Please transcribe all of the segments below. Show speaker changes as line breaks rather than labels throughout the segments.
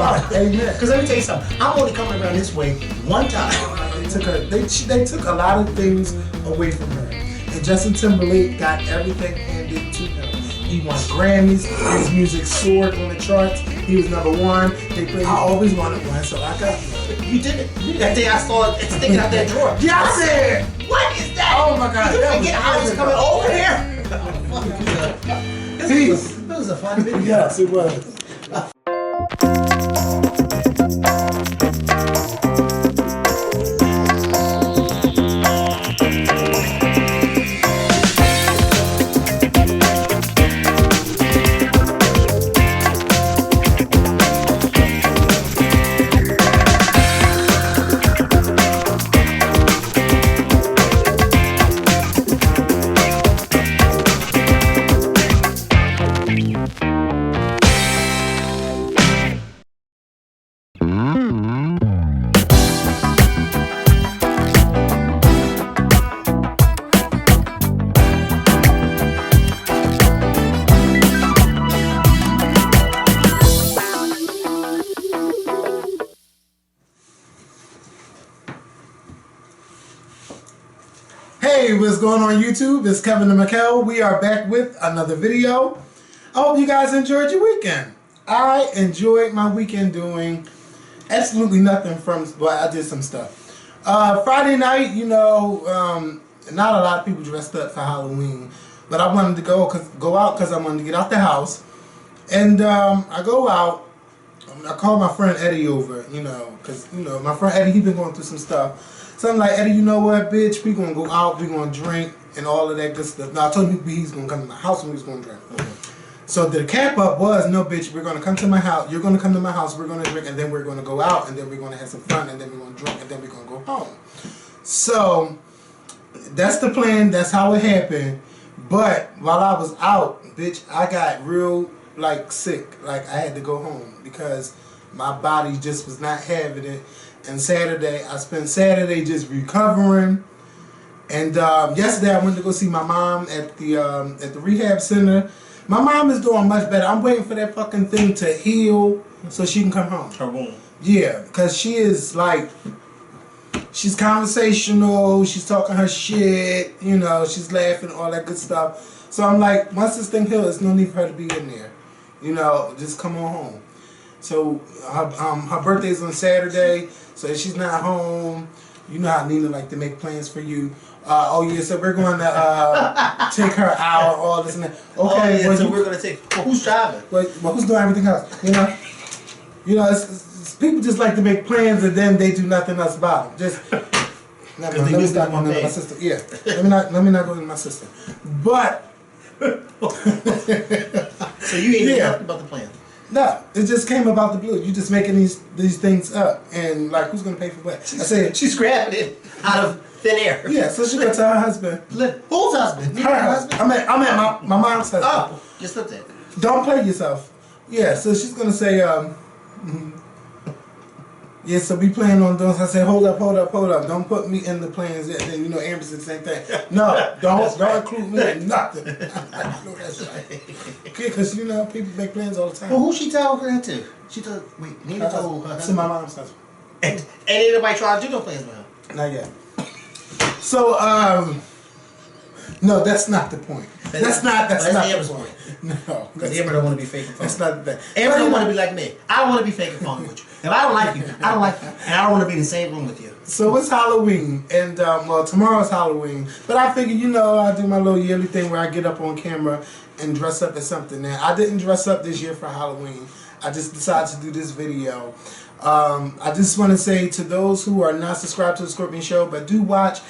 fine.
Amen.
Because let me tell you something. I'm only coming around this way one time.
They took a lot of things away from her. And Justin Timberlake got everything handed to him. He won Grammys. His music soared on the charts. He was #1. They played. I always wanted one, so I got one.
You did it. That day I saw it sticking out that drawer.
Yeah, I said,
what is that?
oh my God.
You forget how it's coming over here.
Peace.
This was a fun video.
Yes, it was. Hey, what's going on YouTube? It's Kevin and Mikkel. We are back with another video. I hope you guys enjoyed your weekend. I enjoyed my weekend doing absolutely nothing I did some stuff. Friday night, you know, not a lot of people dressed up for Halloween, but I wanted to go out because I wanted to get out the house. And I go out. I called my friend Eddie over, you know, because, you know, my friend Eddie, he been going through some stuff. So I'm like, Eddie, you know what, bitch? We gonna go out, we gonna drink, and all of that good stuff. Now I told him he's gonna come to my house and we was gonna drink. So the cap up was, no, bitch, we're gonna come to my house. You're gonna come to my house. We're gonna drink, and then we're gonna go out, and then we're gonna have some fun, and then we're gonna drink, and then we're gonna go home. So that's the plan. That's how it happened. But while I was out, bitch, I got real sick. Like I had to go home because my body just was not having it. And Saturday, I spent Saturday just recovering. And yesterday, I went to go see my mom at the rehab center. My mom is doing much better. I'm waiting for that fucking thing to heal so she can come home.
Her wound.
Yeah, because she is she's conversational. She's talking her shit. You know, she's laughing, all that good stuff. So I'm like, once this thing heals, there's no need for her to be in there. You know, just come on home. So her birthday's on Saturday, so if she's not home, you know how Nina like to make plans for you. Oh yeah, so we're going to take her out, all this and that. Okay,
oh, yeah, so we're going to take. Well, who's driving?
Well, who's doing everything else? You know, it's people just like to make plans and then they do nothing else about them. Just let me stop going into my sister. Yeah, let me not go into my sister. But
so you ain't nothing about the plan.
No, it just came about the blue. You just making these things up, and who's gonna pay for what? I said
she's grabbing it out of thin air.
Yeah, so she gonna tell her husband.
Whose husband?
Her husband. I meant my mom's husband.
Oh, you slipped it.
Don't play yourself. Yeah, so she's gonna say, yeah, so we plan on doing. So I said, hold up. Don't put me in the plans yet. Then you know, Amber said the same thing. No, don't include me in nothing. I know that's right. Because you know, people make plans all the time.
Well, who she told her to? She told. Wait, Nina told her.
To my mom's husband.
And ain't nobody trying to do no plans with her.
Not yet. So no, that's not the point. That's not
Amber's
the point. No,
because Amber don't want to be fake and phony.
That's not the thing.
Amber don't want to be like me. I don't want to be fake and phony with you. If I don't like you, I don't like you, and I don't want to be in the same room with you.
So it's Halloween, and well, tomorrow's Halloween. But I figured, you know, I do my little yearly thing where I get up on camera and dress up as something. Now, I didn't dress up this year for Halloween. I just decided to do this video. I just want to say to those who are not subscribed to the Scorpion Show, but do watch,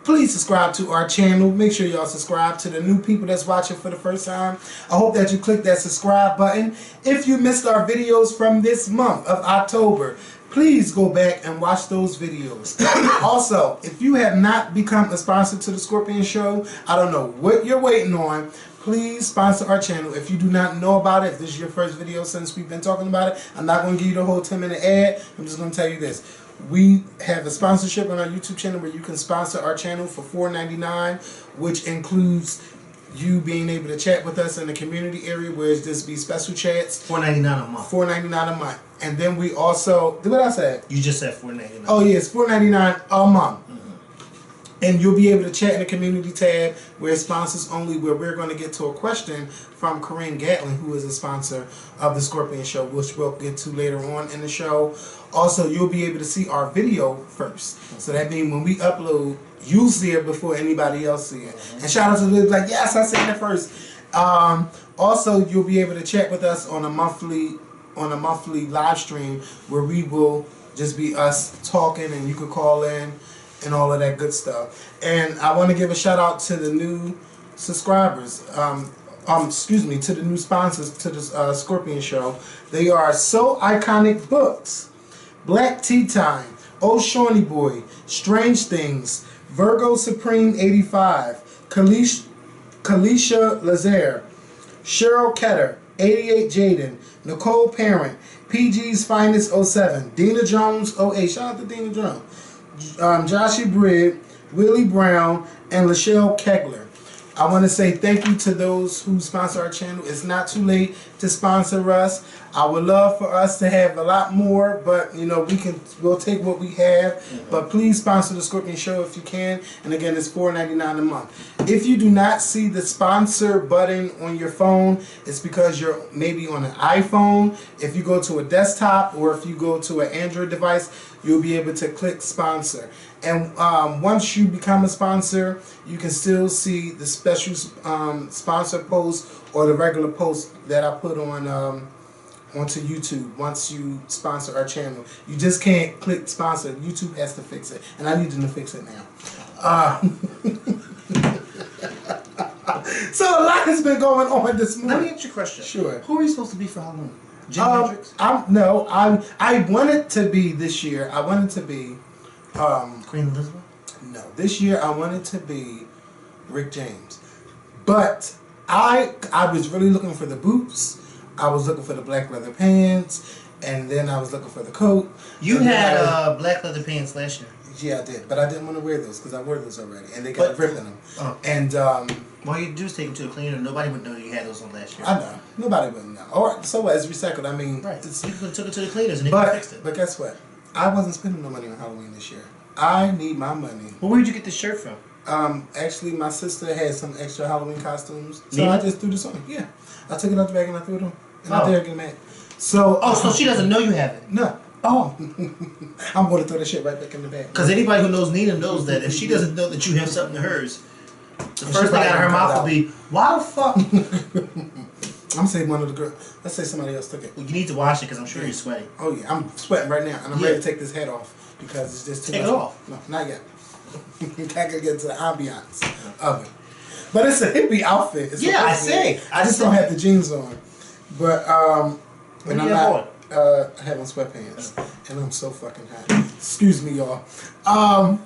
please subscribe to our channel. Make sure y'all subscribe. To the new people that's watching for the first time, I hope that you click that subscribe button. If you missed our videos from this month of October, please go back and watch those videos. Also, if you have not become a sponsor to the Scorpion Show, I don't know what you're waiting on. Please sponsor our channel. If you do not know about it, if this is your first video since we've been talking about it, I'm not going to give you the whole 10-minute ad. I'm just going to tell you this. We have a sponsorship on our YouTube channel where you can sponsor our channel for $4.99, which includes you being able to chat with us in the community area where it's just be special chats.
$4.99 a month.
$4.99 a month. And then we also, what I said?
You just said $4.99.
Oh yeah, it's $4.99 a month. And you'll be able to chat in the community tab where it's sponsors only, where we're going to get to a question from Corinne Gatlin, who is a sponsor of the Scorpion Show, which we'll get to later on in the show. Also, you'll be able to see our video first. So that means when we upload, you'll see it before anybody else see it. And shout out to Liz, like, yes, I seen it first. Also, you'll be able to chat with us on a monthly live stream where we will just be us talking, and you could call in and all of that good stuff. And I want to give a shout out to the new subscribers. To the new sponsors to the Scorpion Show. They are So Iconic Books, Black Tea Time, Oh Shawnee Boy, Strange Things, Virgo Supreme 85, Kalisha Lazare, Cheryl Ketter, 88 Jaden, Nicole Parent, PG's Finest 07, Dina Jones 08. Shout out to Dina Jones. Joshy Britt, Willie Brown, and Lachelle Kegler. I want to say thank you to those who sponsor our channel. It's not too late to sponsor us. I would love for us to have a lot more, but you know, we'll take what we have. But please sponsor the Scorpion Show if you can. And again, it's $4.99 a month. If you do not see the sponsor button on your phone, it's because you're maybe on an iPhone. If you go to a desktop or if you go to an Android device, you'll be able to click sponsor. And once you become a sponsor, you can still see the special sponsor post or the regular post that I put on onto YouTube. Once you sponsor our channel, you just can't click sponsor. YouTube has to fix it, and I need them to fix it now. So a lot has been going on this morning.
Let me ask you a question.
Sure.
Who are you supposed to be for Halloween? Jimi Hendrix?
I wanted to be this year. I wanted to be
Queen Elizabeth?
No, this year I wanted to be Rick James, but I was really looking for the boots. I was looking for the black leather pants, and then I was looking for the coat.
You had black leather pants last year.
Yeah, I did, but I didn't want to wear those because I wore those already, and they got ripped in them. And
well, you do is take them to a cleaner. Nobody would know you had those on last year.
I know, nobody would know. Or so what? It's recycled. I mean,
right? You took it to the cleaners and they fixed it.
But guess what? I wasn't spending no money on Halloween this year. I need my money.
Well, where did you get this shirt from?
Actually, my sister had some extra Halloween costumes, so I just threw this on. Yeah, I took it out the bag and I threw it on, and I dare get mad. So,
so she doesn't know you have it?
No. Oh, I'm going to throw the shit right back in the bag.
Because anybody who knows Nina knows that if she doesn't know that you have something of hers, the first thing out of her mouth will be, "Why the fuck?"
I'm saying one of the girls. Let's say somebody else took it.
Well, you need to wash it because I'm sure you're sweating.
Oh yeah, I'm sweating right now, and I'm ready to take this hat off because it's just too much.
Take it off.
No, not yet. I gotta get to the ambiance of it. But it's a hippie outfit. It's
I say.
I just don't have the jeans on. But
when I'm not.
I have on sweatpants, and I'm so fucking hot. Excuse me, y'all. Yeah.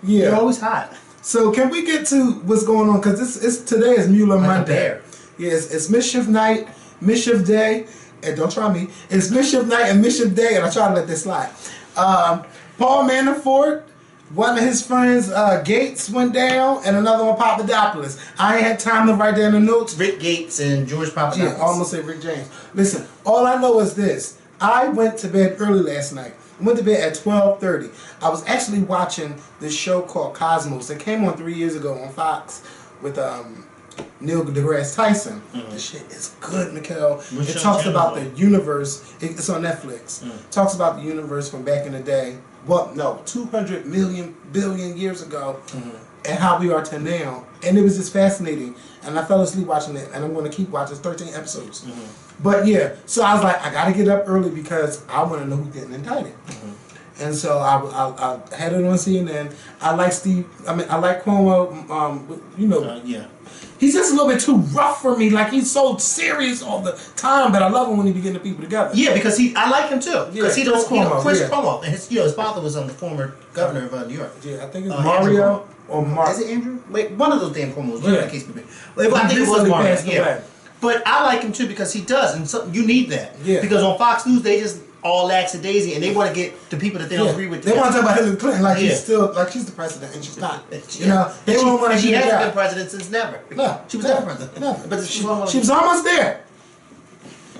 You're always hot.
So can we get to what's going on? Because today is Mueller Monday. Yes, it's Mischief Night, Mischief Day, and don't try me. It's Mischief Night and Mischief Day, and I try to let this slide. Paul Manafort, one of his friends, Gates, went down, and another one, Papadopoulos. I ain't had time to write down the notes.
Rick Gates and George Papadopoulos.
Yeah, I almost said Rick James. Listen, all I know is this. I went to bed early last night. I went to bed at 12:30. I was actually watching this show called Cosmos. It came on 3 years ago on Fox with Neil deGrasse Tyson. The shit is good, Mikkel. It talks about the universe. It's on Netflix. It talks about the universe from back in the day. Well, no, 200 billion years ago, and how we are to now. And it was just fascinating. And I fell asleep watching it, and I'm going to keep watching. 13 episodes. But yeah, so I was like, I got to get up early because I want to know who's getting indicted. And so I had it on CNN. I like Cuomo.
Yeah.
He's just a little bit too rough for me. Like, he's so serious all the time, but I love him when he be getting the people together.
Yeah, because I like him too. Because he does Chris Cuomo. And his father was the former governor of New York.
Yeah, I think it's Mario or Mark.
Is it Andrew? Wait, one of those damn Cuomos.
Yeah.
I think it was Mario. Yeah. But I like him too because he does, and so you need that.
Yeah.
Because on Fox News they just all lackadaisy, and they want to get the people that they don't agree with.
They want to talk about Hillary Clinton like she's still she's the president, and she's not. You know, they don't want to.
She hasn't been president since never.
No,
she was never president.
Never.
But
she was almost there.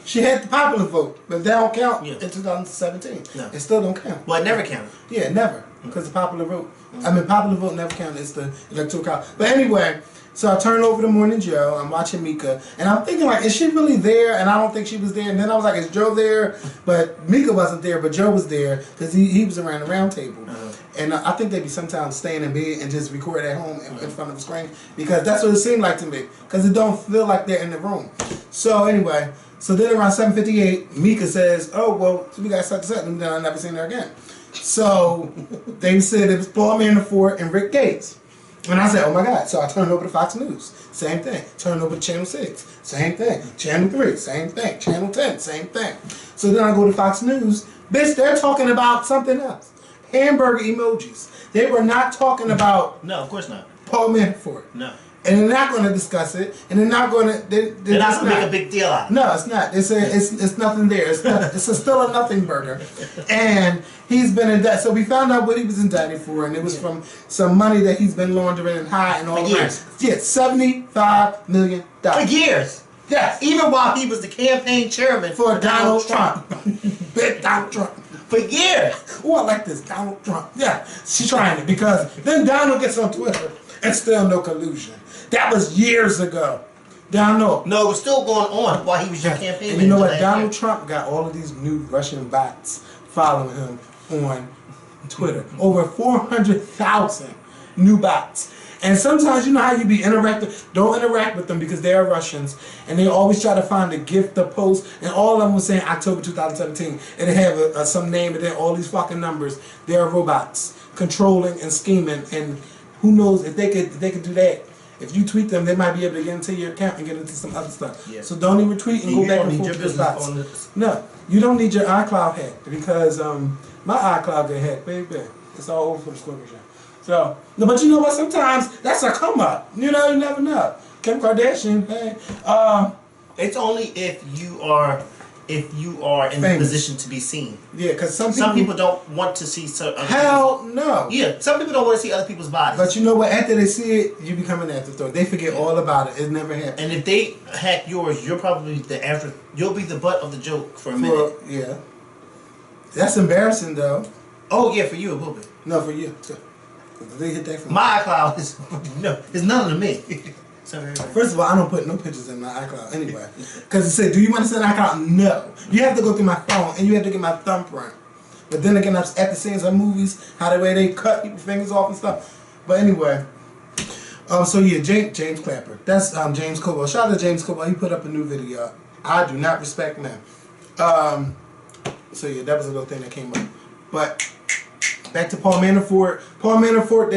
She had the popular vote, but that don't count in 2017. No. It still don't count.
Well, it never counted.
Yeah, never, because the popular vote. I mean, popular vote never counted. It's the electoral college. But anyway. So I turned over to Morning Joe. I'm watching Mika, and I'm thinking like, is she really there? And I don't think she was there. And then I was like, is Joe there? But Mika wasn't there, but Joe was there because he was around the round table. And I think they'd be sometimes staying in bed and just record at home in front of the screen because that's what it seemed like to me. Because it don't feel like they're in the room. So anyway, so then around 7:58, Mika says, "Oh well, we got such and such," and then I never seen her again. So they said it was Paul Manafort and Rick Gates. And I said, oh my God. So I turned over to Fox News. Same thing. Turned over to Channel 6. Same thing. Channel 3. Same thing. Channel 10. Same thing. So then I go to Fox News. Bitch, they're talking about something else. Hamburger emojis. They were not talking about...
No, of course not.
Paul Manafort.
No.
And they're not going to discuss it. And they're not going to...
They're not going to make a big deal out of it.
No, it's not. It's nothing there. It's still a nothing burger. And he's been indicted. So we found out what he was indicted for. And it was from some money that he's been laundering and high and all
for years.
Yeah, $75 million.
For years.
Yes.
Even while he was the campaign chairman
for Donald Trump. Big Donald Trump.
For years.
Oh, I like this. Donald Trump. Yeah, she's trying it because then Donald gets on Twitter and still no collusion. That was years ago. Donald.
No, it was still going on while he was your campaign.
And you know what? Donald Trump got all of these new Russian bots following him on Twitter. Over 400,000 new bots. And sometimes you know how you be interacting. Don't interact with them because they are Russians. And they always try to find a gift to post. And all of them was saying October 2017. And they have some name and then all these fucking numbers. They are robots controlling and scheming. And who knows if they could do that. If you tweet them, they might be able to get into your account and get into some other stuff. Yeah. So don't even tweet and go back and forth with bots. No, you don't need your iCloud hacked because my iCloud get hacked, baby. It's all over for the Scorpion Show. So, no, but you know what? Sometimes that's a come up. You know, you never know. Kim Kardashian, hey.
It's only if you are in the position to be seen.
Yeah, because some
people don't want to see other
hell no.
Yeah, some people don't want to see other people's bodies.
But you know what? After they see it, you become an afterthought. They forget all about it. It never happened.
And if they hack yours, you're probably you'll be the butt of the joke for a minute.
Yeah. That's embarrassing though.
Oh yeah, for you it will be.
No, for you too. They hit that from
my iCloud is it's none of me.
First of all, I don't put no pictures in my iCloud anyway. Because it said, do you want to send iCloud? No. You have to go through my phone and you have to get my thumbprint. But then again, after seeing some movies, how the way they cut people's fingers off and stuff. But anyway. So yeah, James Clapper. That's James Cobalt. Shout out to James Cobalt. He put up a new video. I do not respect men. So yeah, that was a little thing that came up. But back to Paul Manafort. Paul Manafort,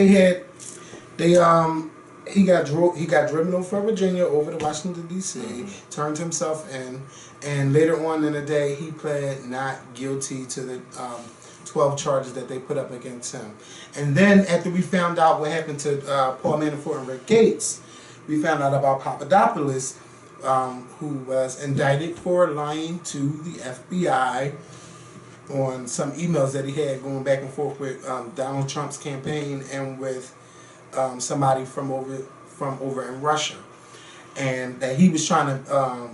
he got driven over from Virginia over to Washington D.C. Turned himself in, and later on in the day he pled not guilty to the 12 charges that they put up against him. And then after we found out what happened to Paul Manafort and Rick Gates, we found out about Papadopoulos, who was indicted for lying to the FBI on some emails that he had going back and forth with Donald Trump's campaign and with somebody from over in Russia, and that he was trying to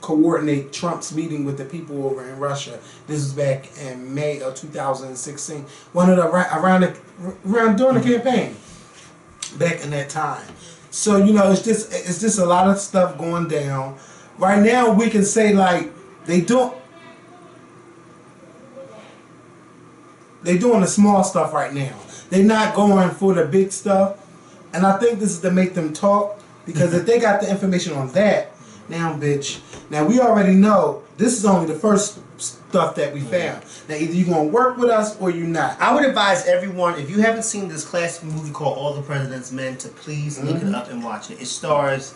coordinate Trump's meeting with the people over in Russia. This was back in May of 2016, around during the campaign, back in that time. So you know, it's just a lot of stuff going down right now. We can say like they're doing the small stuff right now. They're not going for the big stuff. And I think this is to make them talk. Because if they got the information on that, now bitch, now we already know this is only the first stuff that we found. Now either you're going to work with us or you're not.
I would advise everyone, if you haven't seen this classic movie called All the President's Men, to please look it up and watch it. It stars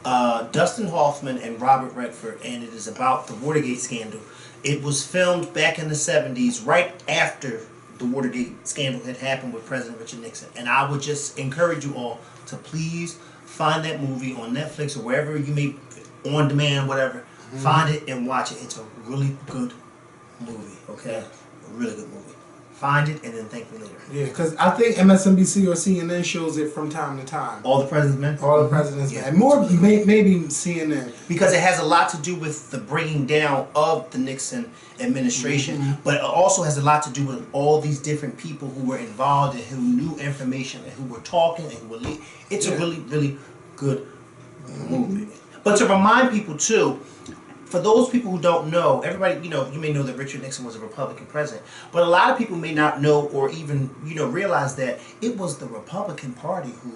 Dustin Hoffman and Robert Redford, and it is about the Watergate scandal. It was filmed back in the 70s, right after the Watergate scandal had happened with President Richard Nixon. And I would just encourage you all to please find that movie on Netflix or wherever you may, on demand, whatever. Find it and watch it. It's a really good movie. Okay, a really good movie. Find it and then thank me later.
Yeah, because I think MSNBC or CNN shows it from time to time.
All the President's Men?
All the President's Men. More, maybe CNN.
Because it has a lot to do with the bringing down of the Nixon administration, but it also has a lot to do with all these different people who were involved and who knew information and who were talking and who were It's a really, really good movie. But to remind people too, for those people who don't know, everybody, you may know that Richard Nixon was a Republican president, but a lot of people may not know or even, realize that it was the Republican Party who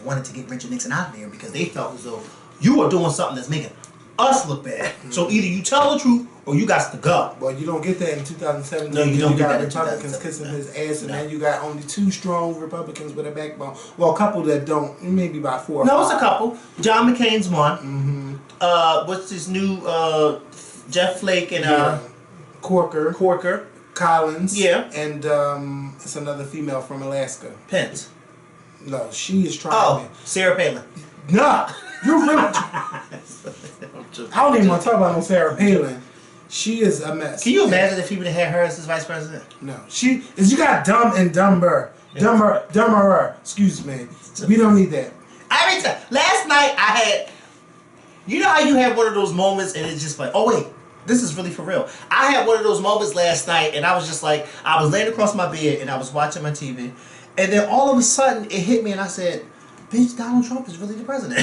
wanted to get Richard Nixon out of there because they felt as though you are doing something that's making us look bad. So either you tell the truth or you got to go.
Well, you don't get that in 2017.
No, you don't get
got
that in
Republicans
2017.
kissing his ass, and then you got only 2 strong Republicans with a backbone. Well, a couple that don't, maybe about 4 or 5.
No, it's a couple. John McCain's one. What's his new Jeff Flake and Corker.
Collins.
Yeah.
And it's another female from Alaska.
Pence.
No, she is trying.
Oh, Sarah Palin.
Nah, you really. I don't even want to talk about no Sarah Palin. She is a mess.
Can you imagine if people had her as his vice president?
No, you got dumb and dumberer. Excuse me. We don't need that.
Last night I had. You know how you had one of those moments and it's just like, oh wait, this is really for real. I had one of those moments last night and I was just like, I was laying across my bed and I was watching my TV, and then all of a sudden it hit me and I said, bitch, Donald Trump is really the president.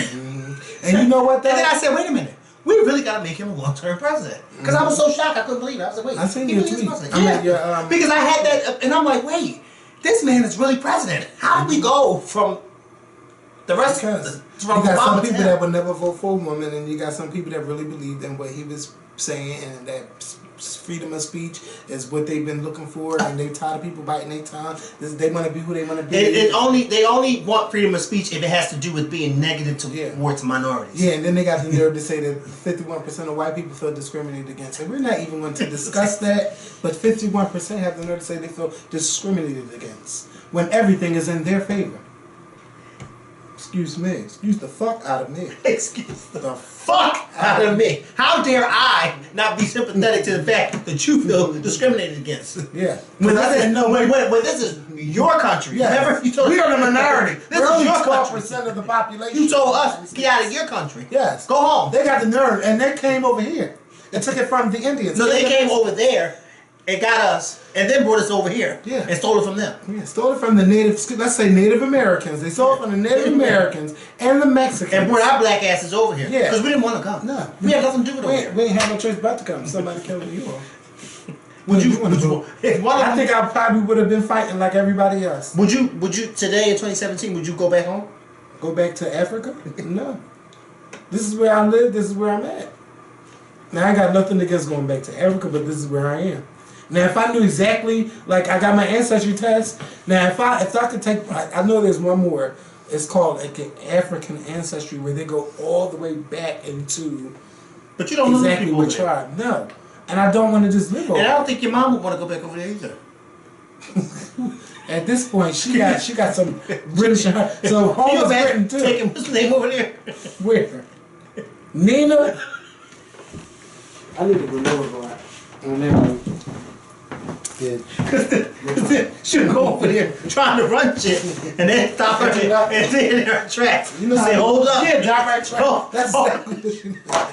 And you know what?
And then I said, wait a minute. We really got to make him a long-term president. Because I was so shocked, I couldn't believe it. I was like, wait,
I seen
he
your
really is
tweet.
president. Yeah. Because I had that, and I'm like, wait, this man is really president. How did we go from the rest of the...
You got some people that would never vote for a woman, and you got some people that really believed in what he was saying, and that freedom of speech is what they've been looking for, and they tired of people biting their tongue. They want to be who they want to be.
They only want freedom of speech if it has to do with being negative towards minorities.
Yeah, and then they got the nerve to say that 51% of white people feel discriminated against. And we're not even going to discuss that, but 51% have the nerve to say they feel discriminated against when everything is in their favor. Excuse me. Excuse the fuck out of me.
Excuse the fuck out of me. How dare I not be sympathetic to the fact that you feel discriminated against?
Yeah.
When this is your country.
Yeah.
Remember? You told
we are the minority.
This
We're
is
only
your
12% of the population.
You told us, get out of your country.
Yes.
Go home.
They got the nerve, and they came over here. They took it from the Indians.
No, they came over there and got us, and then brought us over here.
Yeah.
And stole it from them.
Yeah, stole it from the let's say Native Americans. They stole it from the Native Americans and the Mexicans.
And brought our black asses over here.
Yeah.
Because we didn't want to come.
No.
We had nothing to do with it.
We ain't had no choice but to come. Somebody killed you.
I
think I probably would have been fighting like everybody else.
Would you today in 2017, would you go back home?
Go back to Africa? No. This is where I live, this is where I'm at. Now I got nothing against going back to Africa, but this is where I am. Now if I knew exactly, like I got my ancestry test, now if I could take, I know there's one more, it's called like an African ancestry where they go all the way back into
but you don't know
exactly what tribe. No. And I don't want to just live over.
And I don't think your mom would want to go back over there either.
At this point, she got some British in her. So home is Britain too.
Taking what's the name over there?
Where? Nina. I need to remember that.
She'll go over there trying to run shit and then stop her and then her tracks. You know, say, hold up.
Yeah, drop her tracks.
Oh,
that's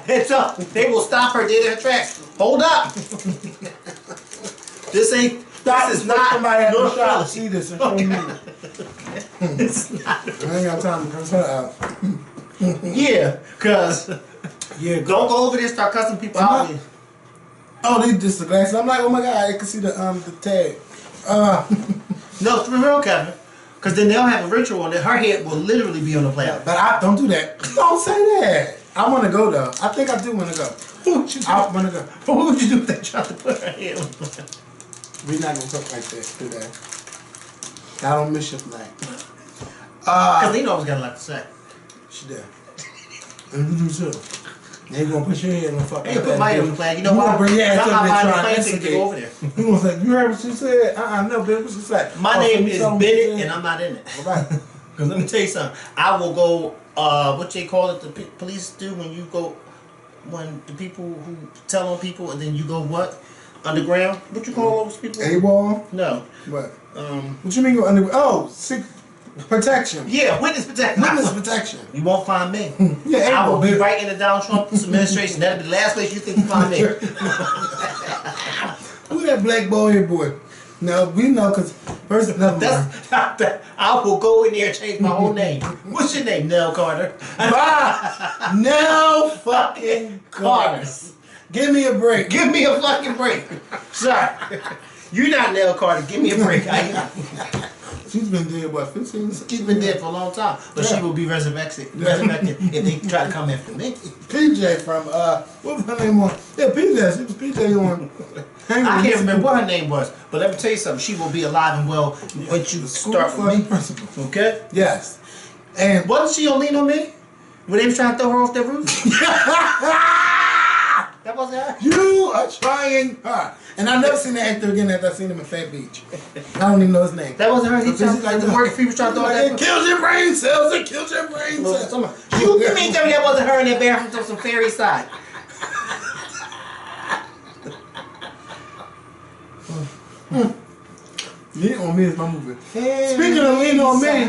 it's up. They will stop her dead in her tracks. Hold up. This is not your shot.
See this and
Okay.
show me.
It's not.
I ain't got time to curse her out.
Yeah, cause don't go over there and start cussing people out.
Oh, they just the glasses. I'm like, oh my god, I can see the tag.
No, for real, Kevin. Because then they'll have a ritual and her head will literally be on the planet.
But I don't do that. Don't say that. I want to go though. I think I do want to go. I want to go.
What would you do if they tried to put her head on the planet?
We're not gonna talk like that today. I don't miss your flag.
Because Lena always got a lot to say.
She did. And you do too. They gonna put your head on the fucking.
They put my head on the flag. You know why?
Bring your ass
I'm
up
not
there
buying
trying
the
to
plane ticket to go over there.
You gonna say, you heard what she said? No, bitch, what she said?
My name is Bennett and I'm not in it.
Right.
Because let me tell you something. I will go, what they call it, the police do when you go, when the people who tell on people and then you go what? Underground? What you call those people?
AWOL?
No.
What? What you mean go underground? Oh, protection.
Yeah, witness protection.
Witness protection.
You won't find me.
Yeah,
I will be right in the Donald Trump administration. That'll be the last place you think you find me.
Who that black boy? No, we know because first
I will go in there and change my whole name. What's your name? Nell Carter.
Nell fucking Carter. Give me a break.
Give me a fucking break. Sorry. You're not Nell Carter. Give me a break.
She's been dead, what, 15?
She's been dead for a long time. But she will be resurrected if they try to come after me.
PJ from, what was her name on? Yeah, PJ. She was PJ on.
I can't remember what her name was. But let me tell you something. She will be alive and well once you start with me.
Principal.
Okay?
Yes. And
wasn't she on Lean on Me? When they was trying to throw her off that roof? That wasn't her?
You are trying hard. And I've never seen the actor again after I seen him in Fat Beach. I don't even know his name.
That wasn't her? He tried like the work he was trying to throw that.
It kills your brain cells. It kills your brain cells.
You mean tell me that wasn't her in that bathroom on some fairy side?
Lean on Me is my movie. Speaking of Lean on Me,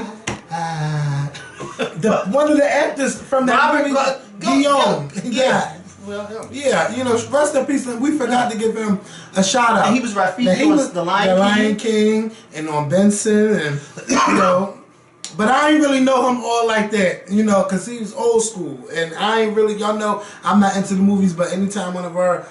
one of the actors from that movie, Guillaume, he died.
Well,
yeah, you know, rest in peace. We forgot to give him a shout out.
And he was Rafiki on The
Lion King and on Benson, and you know. But I ain't really know him all like that, you know, because he was old school, and I ain't really. Y'all know I'm not into the movies, but anytime one of our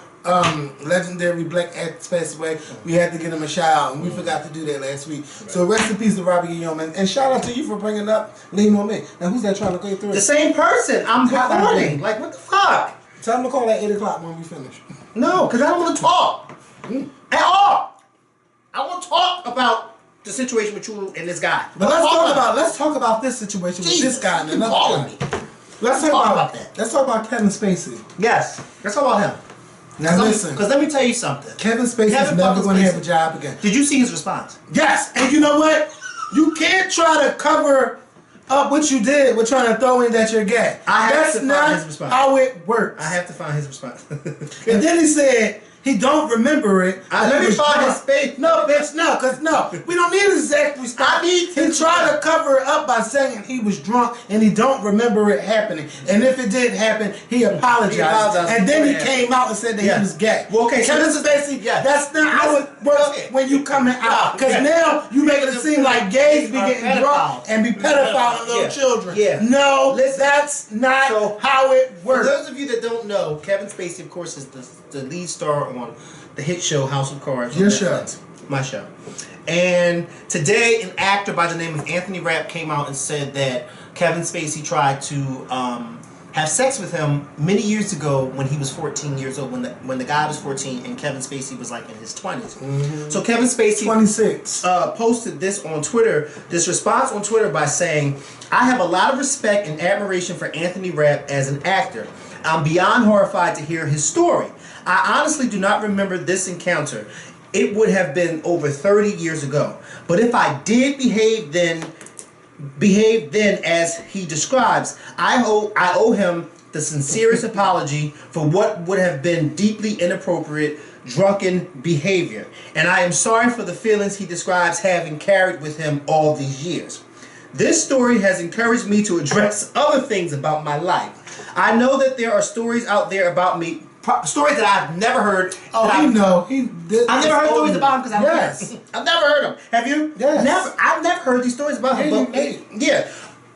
legendary black actors passed away, we had to give him a shout out, and we forgot to do that last week. Right. So rest in peace to Robbie Guillaume, and shout out to you for bringing up Lean on Me. Now who's that trying to go through it?
The same person. I'm recording. Like what the fuck?
Tell him to call at 8 o'clock when we finish.
No, because I don't want to talk at all. I want to talk about the situation with you and this guy.
But let's talk about this situation with this guy and another guy. Let's talk about that. Let's talk about Kevin Spacey.
Yes, let's talk about him.
Now listen,
because let me tell you something.
Kevin Spacey is never going to have a job again.
Did you see his response?
Yes, and you know what? You can't try to cover up what you did with trying to throw in that you're gay. That's not how it works.
I have to find his response.
And then he said he don't remember it.
Let me find his face.
No, bitch, no, because no. We don't need his exact response. He tried to cover it up by saying he was drunk and he don't remember it happening. And if it did happen, he apologized. And then he came out and said that he was gay.
Well, okay,
Kevin Spacey, that's not how it works when you coming out. Because now you making it seem like gays be getting drunk and be pedophile on little children. No, that's not how it works.
For those of you that don't know, Kevin Spacey, of course, is the lead star on the hit show House of Cards.
Your show.
My show. And today, an actor by the name of Anthony Rapp came out and said that Kevin Spacey tried to have sex with him many years ago when he was 14 years old, when the guy was 14 and Kevin Spacey was like in his 20s. Mm-hmm. So Kevin Spacey
26
posted this on Twitter, this response on Twitter by saying, "I have a lot of respect and admiration for Anthony Rapp as an actor. I'm beyond horrified to hear his story. I honestly do not remember this encounter. It would have been over 30 years ago. But if I did behave then as he describes, I owe him the sincerest apology for what would have been deeply inappropriate, drunken behavior. And I am sorry for the feelings he describes having carried with him all these years. This story has encouraged me to address other things about my life. I know that there are stories out there about me, stories that I've never heard.
I've never
heard stories about him because I've never heard them. Have you?
Yes.
Never. I've never heard these stories about him.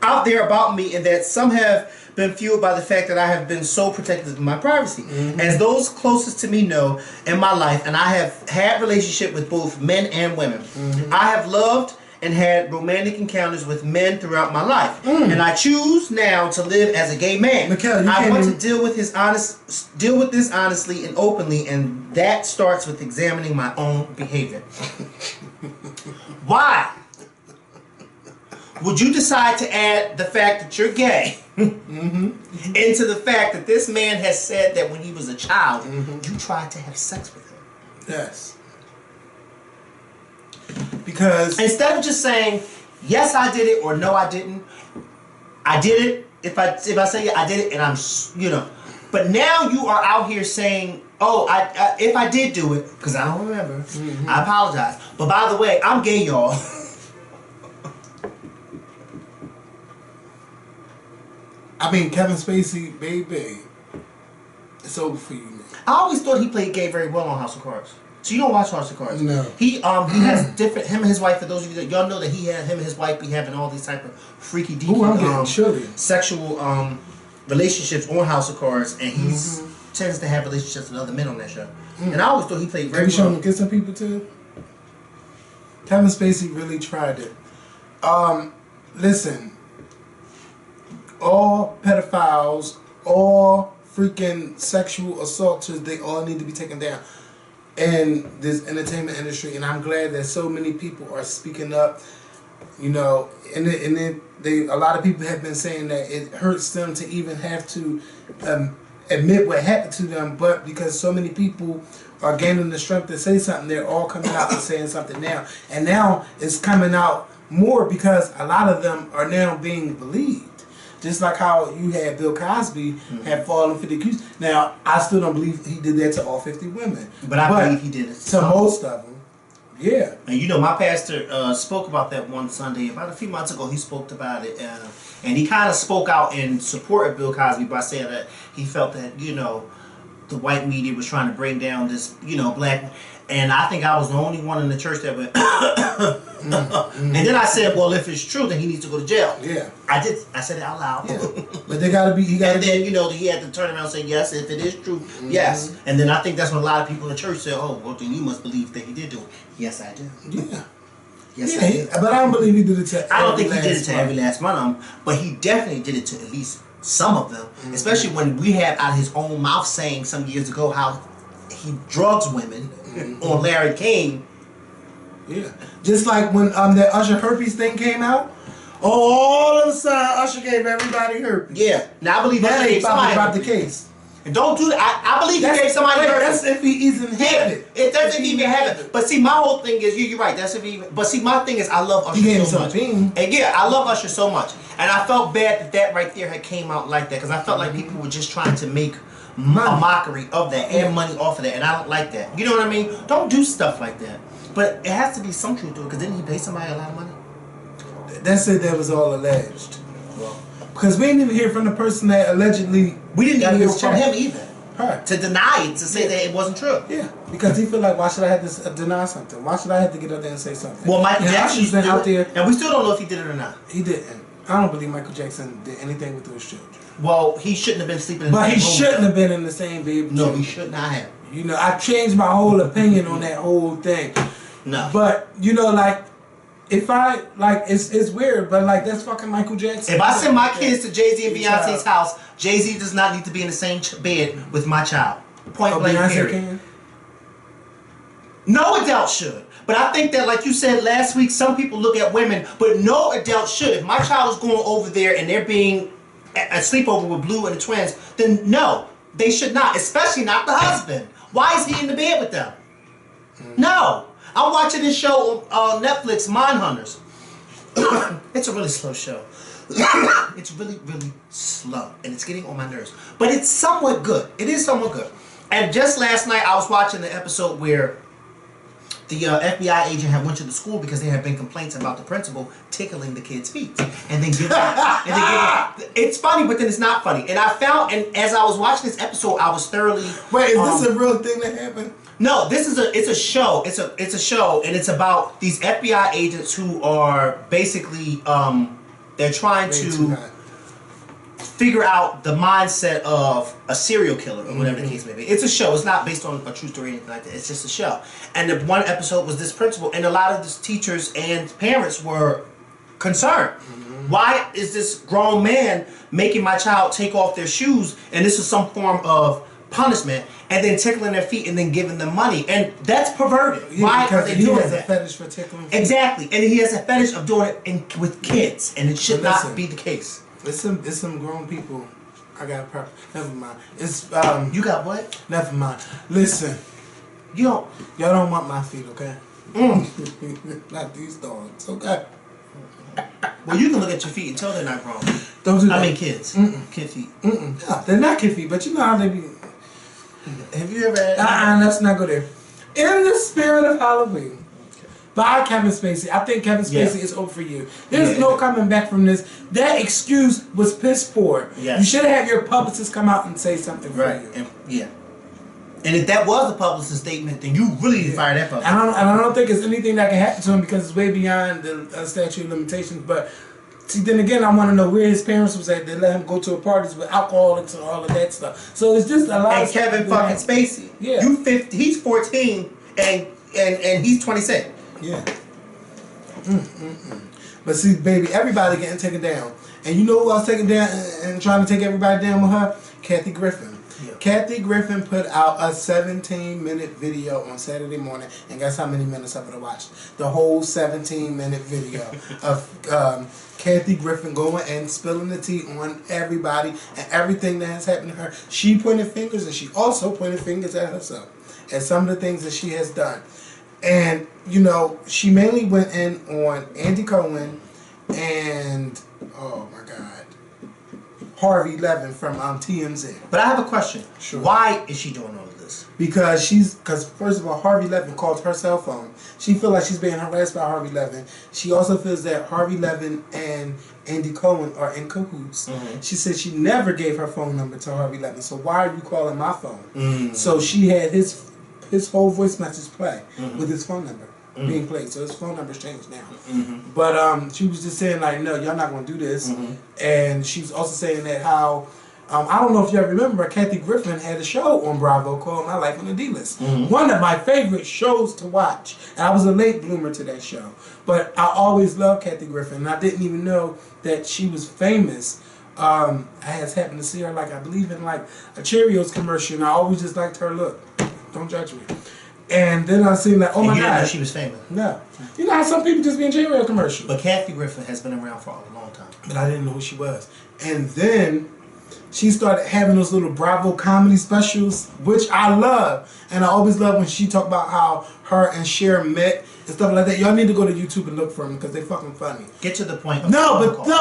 Out there about me, and that some have been fueled by the fact that I have been so protective of my privacy. Mm-hmm. As those closest to me know in my life, and I have had relationship with both men and women. Mm-hmm. I have loved and had romantic encounters with men throughout my life. And I choose now to live as a gay man. I want to deal with this honestly and openly, and that starts with examining my own behavior. Why would you decide to add the fact that you're gay into the fact that this man has said that when he was a child, you tried to have sex with him?
Yes. Because
instead of just saying, yes, I did it, or no, I didn't, I did it. If I say I did it, and I'm, But now you are out here saying, "Oh, if I did do it, because I don't remember, I apologize. But by the way, I'm gay, y'all."
I mean, Kevin Spacey, baby, it's over for you, man.
I always thought he played gay very well on House of Cards. So you don't watch House of Cards?
No.
He has different, him and his wife. For those of you that y'all know that him and his wife be having all these type of freaky deaky sexual relationships on House of Cards, and he tends to have relationships with other men on that show. And I always thought he played very well.
Have you shown him kissing people too? Kevin Spacey really tried it. Listen, all pedophiles, all freaking sexual assaulters, they all need to be taken down in this entertainment industry. And I'm glad that so many people are speaking up. You know, and a lot of people have been saying that it hurts them to even have to admit what happened to them, but because so many people are gaining the strength to say something, they're all coming out and saying something now. And now it's coming out more because a lot of them are now being believed. Just like how you had Bill Cosby had fallen for the accused. Now, I still don't believe he did that to all 50 women.
But I believe he did it
to most of them. Yeah.
And you know, my pastor spoke about that one Sunday. About a few months ago, he spoke about it. And he kind of spoke out in support of Bill Cosby by saying that he felt that, you know, the white media was trying to bring down this, you know, black. And I think I was the only one in the church that went, and then I said, well, if it's true, then he needs to go to jail.
Yeah.
I said it out loud.
Yeah. But they gotta be,
and then, you know, he had to turn around and say, yes, if it is true, yes. And then I think that's when a lot of people in the church said, oh, well, then you must believe that he did do it. Yes, I do.
Yeah.
Yes,
I did. But I don't believe he did it to
I don't think he did it to every last one of them, but he definitely did it to at least some of them. Especially when we had out of his own mouth saying some years ago how he drugs women on Larry King.
Yeah. Just like when that Usher herpes thing came out. All of a sudden, Usher gave everybody herpes.
Yeah. Now I believe
that ain't about the case.
And don't do that. I believe he gave somebody herpes.
That's if he even had it.
It doesn't even have it. But see, my whole thing is, you're right. That's if he. But see, my thing is, I love Usher so much. And yeah, I love Usher so much. And I felt bad that right there had came out like that because I felt like people were just trying to make a mockery of that and money off of that, and I don't like that. You know what I mean? Don't do stuff like that. But it has to be some truth to it, because didn't he pay somebody a lot of money?
That's it. That was all alleged. Well, because we didn't even hear from the person that allegedly.
We didn't even hear from him either.
Right.
To deny it, to say that it wasn't true.
Yeah, because he feel like, why should I have to deny something? Why should I have to get up there and say something?
Well, Michael Jackson's been
out there,
and we still don't know if he did it or not.
He didn't. I don't believe Michael Jackson did anything with those children.
Well, he shouldn't have been sleeping in the same room.
But he shouldn't have been in the same bed.
No, he should not have.
You know, I changed my whole opinion on that whole thing.
No.
But, you know, like, if I, like, it's weird, but, like, that's fucking Michael Jackson.
If I send my kids to Jay-Z and Beyonce's house, Jay-Z does not need to be in the same bed with my child. Point blank, period. No adult should. But I think that, like you said last week, some people look at women, but no adult should. If my child is going over there and they're being a sleepover with Blue and the twins, then no, they should not, especially not the husband. Why is he in the bed with them? No. I'm watching this show on Netflix, Mindhunters. It's a really slow show. It's really, really slow, and it's getting on my nerves. But it's somewhat good. It is somewhat good. And just last night, I was watching the episode where the FBI agent had went to the school because there had been complaints about the principal tickling the kids' feet, and then it's funny, but then it's not funny. And I found, and as I was watching this episode, I was thoroughly.
Wait, is this a real thing that happened?
No, it's a show. It's a show, and it's about these FBI agents who are basically they're trying to figure out the mindset of a serial killer or whatever the case may be. It's a show. It's not based on a true story or anything like that. It's just a show. And the one episode was this principal, and a lot of the teachers and parents were concerned. Why is this grown man making my child take off their shoes, and this is some form of punishment, and then tickling their feet and then giving them money? And that's perverted.
Yeah, why are they doing that? He has a fetish for tickling feet.
Exactly. And he has a fetish of doing it with kids, and it should not be the case.
It's some grown people. I got a problem. Never mind. It's
You got what?
Never mind. Listen. Y'all don't want my feet, okay? Not these dogs, okay?
Well, you can look at your feet and tell they're not grown.
Don't do that.
I mean, kids. Kid feet.
No, they're not kid feet, but you know how they be.
Have you ever had...
let's not go there. In the spirit of Halloween, by Kevin Spacey. I think Kevin Spacey is over for you. There's no coming back from this. That excuse was piss poor.
Yes.
You should have had your publicist come out and say something for you.
And if that was a publicist statement, then you really need to fire that publicist.
And I don't think there's anything that can happen to him because it's way beyond the statute of limitations. But see, then again, I want to know where his parents was at. They let him go to parties with alcoholics and all of that stuff. So it's just a lot.
And Kevin fucking Spacey.
Yeah.
You 50, he's 14 and he's 26.
Yeah. But see, baby, everybody getting taken down. And you know who else taken down and trying to take everybody down with her? Kathy Griffin. Yeah. Kathy Griffin put out a 17-minute video on Saturday morning, and guess how many minutes of it I watched? The whole 17-minute video of Kathy Griffin going and spilling the tea on everybody and everything that has happened to her. She pointed fingers, and she also pointed fingers at herself at some of the things that she has done. And, you know, she mainly went in on Andy Cohen and, oh my God, Harvey Levin from TMZ.
But I have a question.
Sure.
Why is she doing all of this?
Because first of all, Harvey Levin called her cell phone. She feels like she's being harassed by Harvey Levin. She also feels that Harvey Levin and Andy Cohen are in cahoots. She said she never gave her phone number to Harvey Levin. So why are you calling my phone? So she had his whole voice message play with his phone number being played. So his phone number's changed now. But she was just saying like, no, y'all not gonna do this. And she was also saying that how I don't know if y'all remember, Kathy Griffin had a show on Bravo called My Life on the D-List. One of my favorite shows to watch. And I was a late bloomer to that show. But I always loved Kathy Griffin. And I didn't even know that she was famous. I had happened to see her, like, I believe in, like, a Cheerios commercial. And I always just liked her look. Don't judge me. And then I seen like, oh my God.
You didn't know she was famous?
No. You know how some people just be in Cheerio commercials.
But Kathy Griffin has been around for a long time.
But I didn't know who she was. And then she started having those little Bravo comedy specials, which I love. And I always love when she talked about how her and Cher met and stuff like that. Y'all need to go to YouTube and look for them because they fucking funny.
Get to the point.
No,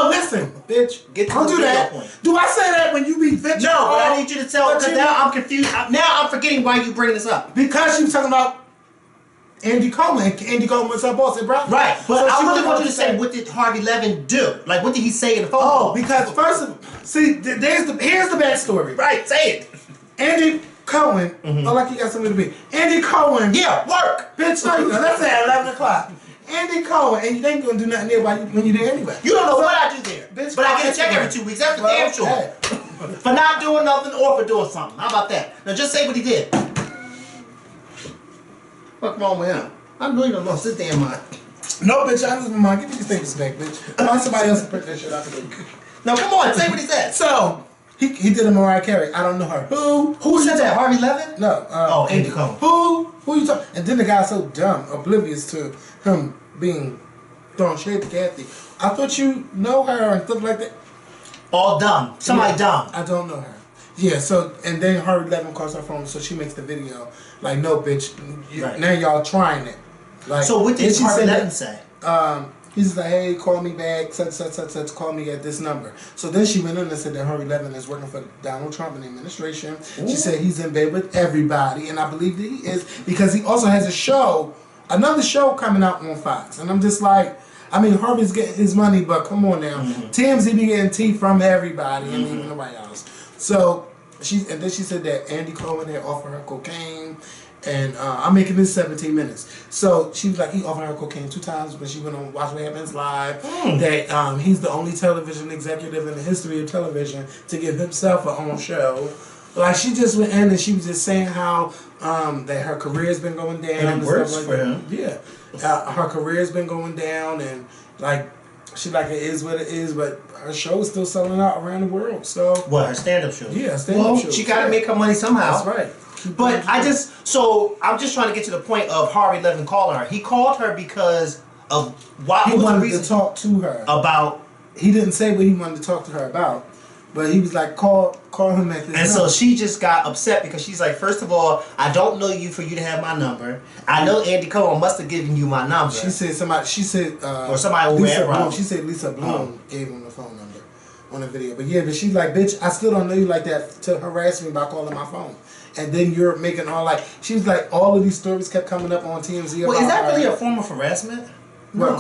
listen, bitch. Don't do that. Point. Do I say that when you be bitch?
No, but I need you to tell, because now I'm confused. Now I'm forgetting why you bring this up.
Because she was talking about Andy Cohen. Andy Cohen was her boss at Bravo.
Right, but so I really want you to say, what did Harvey Levin do? Like, what did he say in the phone call?
Because here's the backstory.
Right, say it.
Andy Cohen, like you got somewhere to be. Andy Cohen.
Yeah, work.
Bitch, no, you know, that's at 11 o'clock. Andy Cohen, and you ain't gonna do nothing there when you're there anyway.
You don't know what I do there. Bitch, but I get a check every 2 weeks. That's damn sure. For not doing nothing or for doing something. How about that? Now just say what he did. What's wrong with him? I know you done lost his damn mind.
No, bitch, I lose my mind. Give me these things back, bitch. Find somebody else to print that shit out for me.
No, come on, say what he said.
So, he did a Mariah Carey. I don't know her. Who
said that? Harvey Levin?
No.
Andy Cohen.
Who you talking? And then the guy's so dumb, oblivious to him being throwing shade to Kathy. I thought you know her and stuff like that.
All dumb. Somebody dumb.
I don't know her. Yeah, so, and then Harvey Levin calls her phone, so she makes the video. Like, no, bitch, now y'all trying it. Like,
so what did Harvey Levin say?
He's like, hey, call me back, such, call me at this number. So then she went in and said that Harvey Levin is working for Donald Trump and the administration. Ooh. She said he's in bed with everybody, and I believe that he is, because he also has a show, another show coming out on Fox. And I'm just like, I mean, Harvey's getting his money, but come on now. TMZ be getting tea from everybody, and even the White House. So, and then she said that Andy Cohen had offered her cocaine, and I'm making this 17 minutes. So she was like, he offered her cocaine 2 times when she went on Watch What Happens Live. That he's the only television executive in the history of television to give himself a own show. Like, she just went in and she was just saying how that her career's been going down.
And it works for him.
Yeah, her career's been going down, and like, she like, it is what it is, but her show is still selling out around the world. So
what, her stand-up show?
Yeah, stand-up show.
She got to make her money somehow.
That's right.
But I'm just trying to get to the point of Harvey Levin calling her. He called her because of why
he wanted to talk to her
about.
He didn't say what he wanted to talk to her about, But he was like, call him at this
And so she just got upset because she's like, first of all, I don't know you for you to have my number. I know Andy Cohen must have given you my number.
She said
or somebody who
Lisa
ran
Bloom.
Rob.
She said Lisa Bloom gave him the phone number on the video. But yeah, but she's like, bitch, I still don't know you like that to harass me by calling my phone. And then you're making all like, she was like, all of these stories kept coming up on TMZ about
Well, is that
her.
really a form of harassment?
No.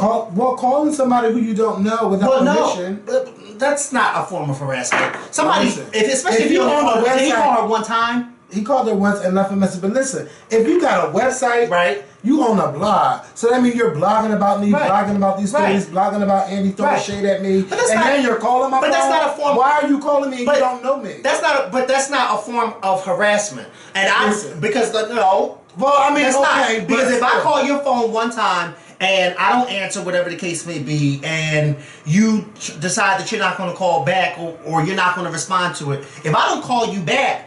Calling somebody who you don't know without permission.
No, that's not a form of harassment. Somebody, especially if you
on the website,
did he call her one time?
He called her once and left a message. But listen, if you got a website,
right,
you own a blog, so that means you're blogging about me,
right,
blogging about these stories, blogging about Andy throwing shade at me, and then you're calling my phone.
But that's not a form.
Why are you calling me and you don't know me?
That's not a form of harassment. And because no.
Well, I mean,
that's
okay,
not, because if I call your phone one time and I don't answer, whatever the case may be, and you decide that you're not going to call back or you're not going to respond to it, if I don't call you back,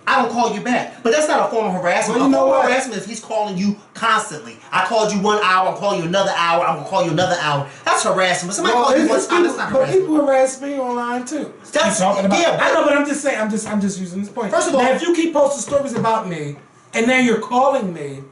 I don't call you back. But that's not a form of harassment.
Well,
a form of harassment is he's calling you constantly. I called you 1 hour, I'm calling you another hour, I'm going to call you another hour. That's harassment. Somebody called you one time, that's not harassment.
But people harass me online too.
That's
talking about.
Yeah,
I know, but I'm just saying. I'm just using this point.
First of all,
now, if you keep posting stories about me and then you're calling me,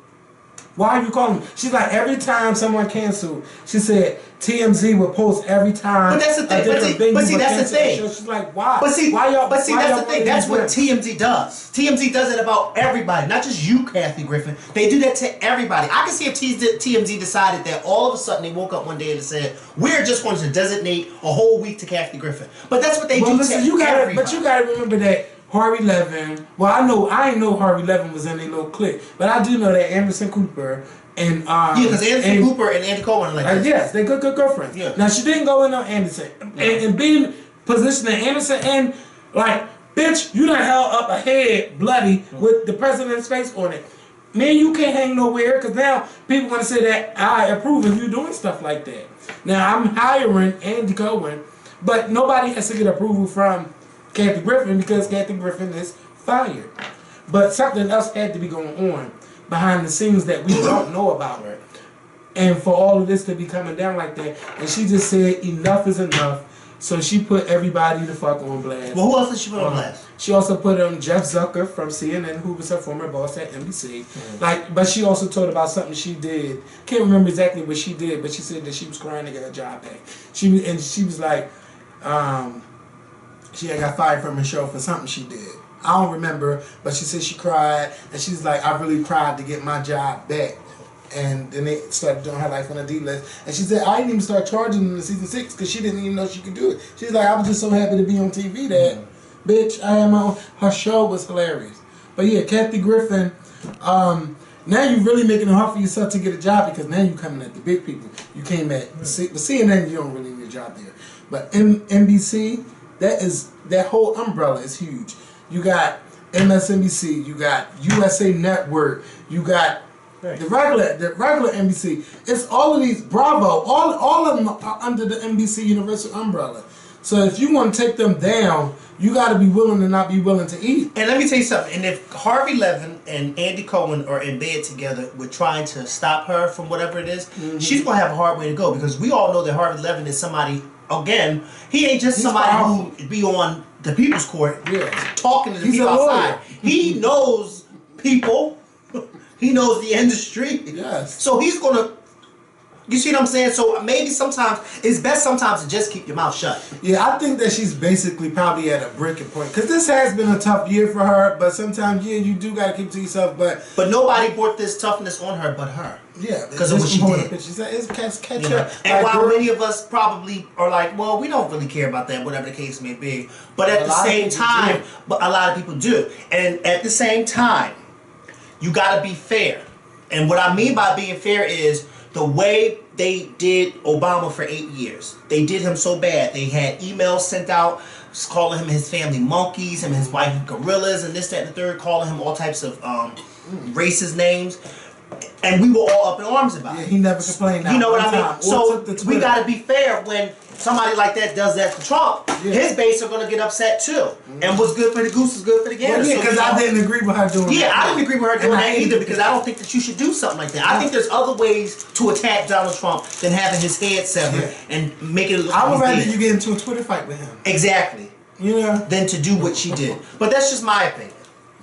why are you calling me? She's like, every time someone canceled, she said TMZ would post every time.
But that's the thing. But see, that's the thing.
She's like, why?
But see, that's the thing. That's what
women?
TMZ does. TMZ does it about everybody, not just you, Kathy Griffin. They do that to everybody. I can see if TMZ decided that all of a sudden they woke up one day and said, we're just going to designate a whole week to Kathy Griffin. But that's what they do
listen,
to everybody.
But you gotta remember that Harvey Levin. Well, I ain't know Harvey Levin was in a little clique, but I do know that Anderson Cooper and
because Anderson Cooper and Andy Cohen are like that.
Yes, they're good girlfriends.
Yeah.
Now she didn't go in on Anderson and being positioned at Anderson and like, bitch, you done held up a head bloody with the president's face on it. Man, you can't hang nowhere because now people want to say that I approve of you doing stuff like that. Now I'm hiring Andy Cohen, but nobody has to get approval from Kathy Griffin because Kathy Griffin is fired. But something else had to be going on behind the scenes that we don't know about her. And for all of this to be coming down like that, and she just said enough is enough. So she put everybody the fuck on blast.
Well, who else did she put on blast?
She also put Jeff Zucker from CNN, who was her former boss at NBC. But she also told about something she did. Can't remember exactly what she did, but she said that she was crying to get her job back. She was like, she had got fired from her show for something she did. I don't remember, but she said she cried, and she's like, I really cried to get my job back. And then they started doing her life on a D list. And she said, I didn't even start charging them in season 6 because she didn't even know she could do it. She's like, I was just so happy to be on TV that, bitch, I am on. Her show was hilarious. But yeah, Kathy Griffin, now you're really making it hard for yourself to get a job because now you're coming at the big people. You came at CNN, you don't really need a job there. But NBC, that whole umbrella is huge. You got MSNBC, you got USA Network, you got the regular NBC. It's all of these, Bravo, all of them are under the NBC Universal umbrella. So if you want to take them down, you got to be willing to not be willing to eat.
And let me tell you something. And if Harvey Levin and Andy Cohen are in bed together with trying to stop her from whatever it is, she's going to have a hard way to go because we all know that Harvey Levin is somebody, again, he ain't just somebody who be on the people's court talking to the people outside. He knows people. He knows the industry.
Yes.
So he's going to, you see what I'm saying? So maybe sometimes, it's best sometimes to just keep your mouth shut.
Yeah, I think that she's basically probably at a breaking point. Because this has been a tough year for her, but sometimes, yeah, you do got to keep to yourself. But
nobody brought this toughness on her but her.
Yeah.
Because of what she did.
She said, it's catch
up.
Like,
and while many of us probably are like, well, we don't really care about that, whatever the case may be. But at the same time, a lot of people do. And at the same time, you got to be fair. And what I mean by being fair is the way they did Obama for 8 years. They did him so bad. They had emails sent out calling him and his family monkeys, him and his wife gorillas, and this, that, and the third, calling him all types of racist names. And we were all up in arms about it.
He never complained.
You know what I mean? So we got to be fair when somebody like that does that to Trump. His base are going to get upset too. And what's good for the goose is good for the gander.
Well, yeah, because I didn't agree with her doing that.
Yeah, I didn't agree with her doing that either because I don't think that you should do something like that. I think there's other ways to attack Donald Trump than having his head severed and make it look like
I would rather you get into a Twitter fight with him.
Exactly. than to do what she did. But that's just my opinion.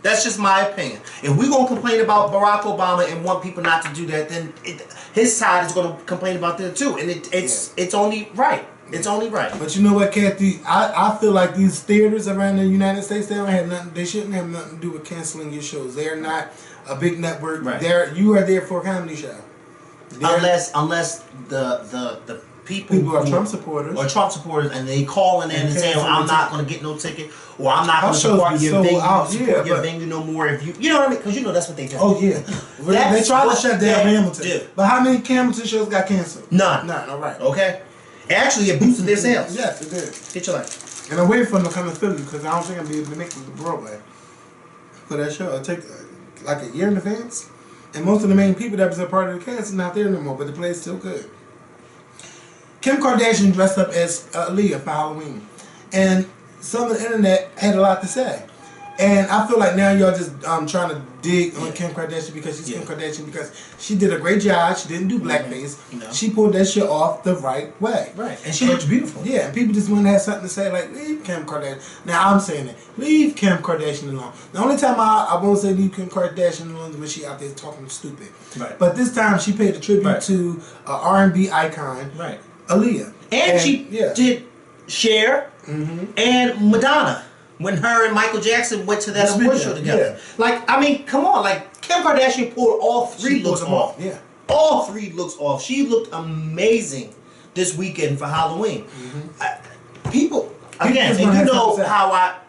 That's just my opinion. If we're going to complain about Barack Obama and want people not to do that, then his side is going to complain about that too. And it's only right. It's only right.
But you know what, Kathy? I feel like these theaters around the United States, they shouldn't have nothing to do with canceling your shows. They're not a big network.
Right.
You are there for a comedy show.
Unless the people
are Trump supporters.
Or Trump supporters, and they calling in and saying, well, I'm not going to get no ticket, or I'm not going to support your venue no more. If you know what I mean? Because that's what they do.
Oh, yeah. They tried to shut down Hamilton. But how many Hamilton shows got canceled?
None.
All right.
Okay. Actually, it boosted their sales.
Yes, it did.
Get your life.
And I'm waiting for them to come to Philly because I don't think I'll be able to make it to Broadway for that show. It'll take like a year in advance. And most of the main people that was a part of the cast are not there no more, but the play is still good. Kim Kardashian dressed up as Aaliyah for Halloween. And some of the internet had a lot to say. And I feel like now y'all just trying to dig on Kim Kardashian because she's Kim Kardashian because she did a great job. She didn't do blackface.
No.
She pulled that shit off the right way.
Right. And she looks beautiful.
Yeah, and people just want to have something to say like, leave Kim Kardashian. Now I'm saying it. Leave Kim Kardashian alone. The only time I won't say leave Kim Kardashian alone is when she out there talking stupid.
Right.
But this time she paid a tribute to R&B icon, Aaliyah.
And she did Cher and Madonna. When her and Michael Jackson went to that award show together. Like, I mean, come on. Like, Kim Kardashian pulled all three looks off.
Yeah.
All three looks off. She looked amazing this weekend for Halloween. People, again, and you know how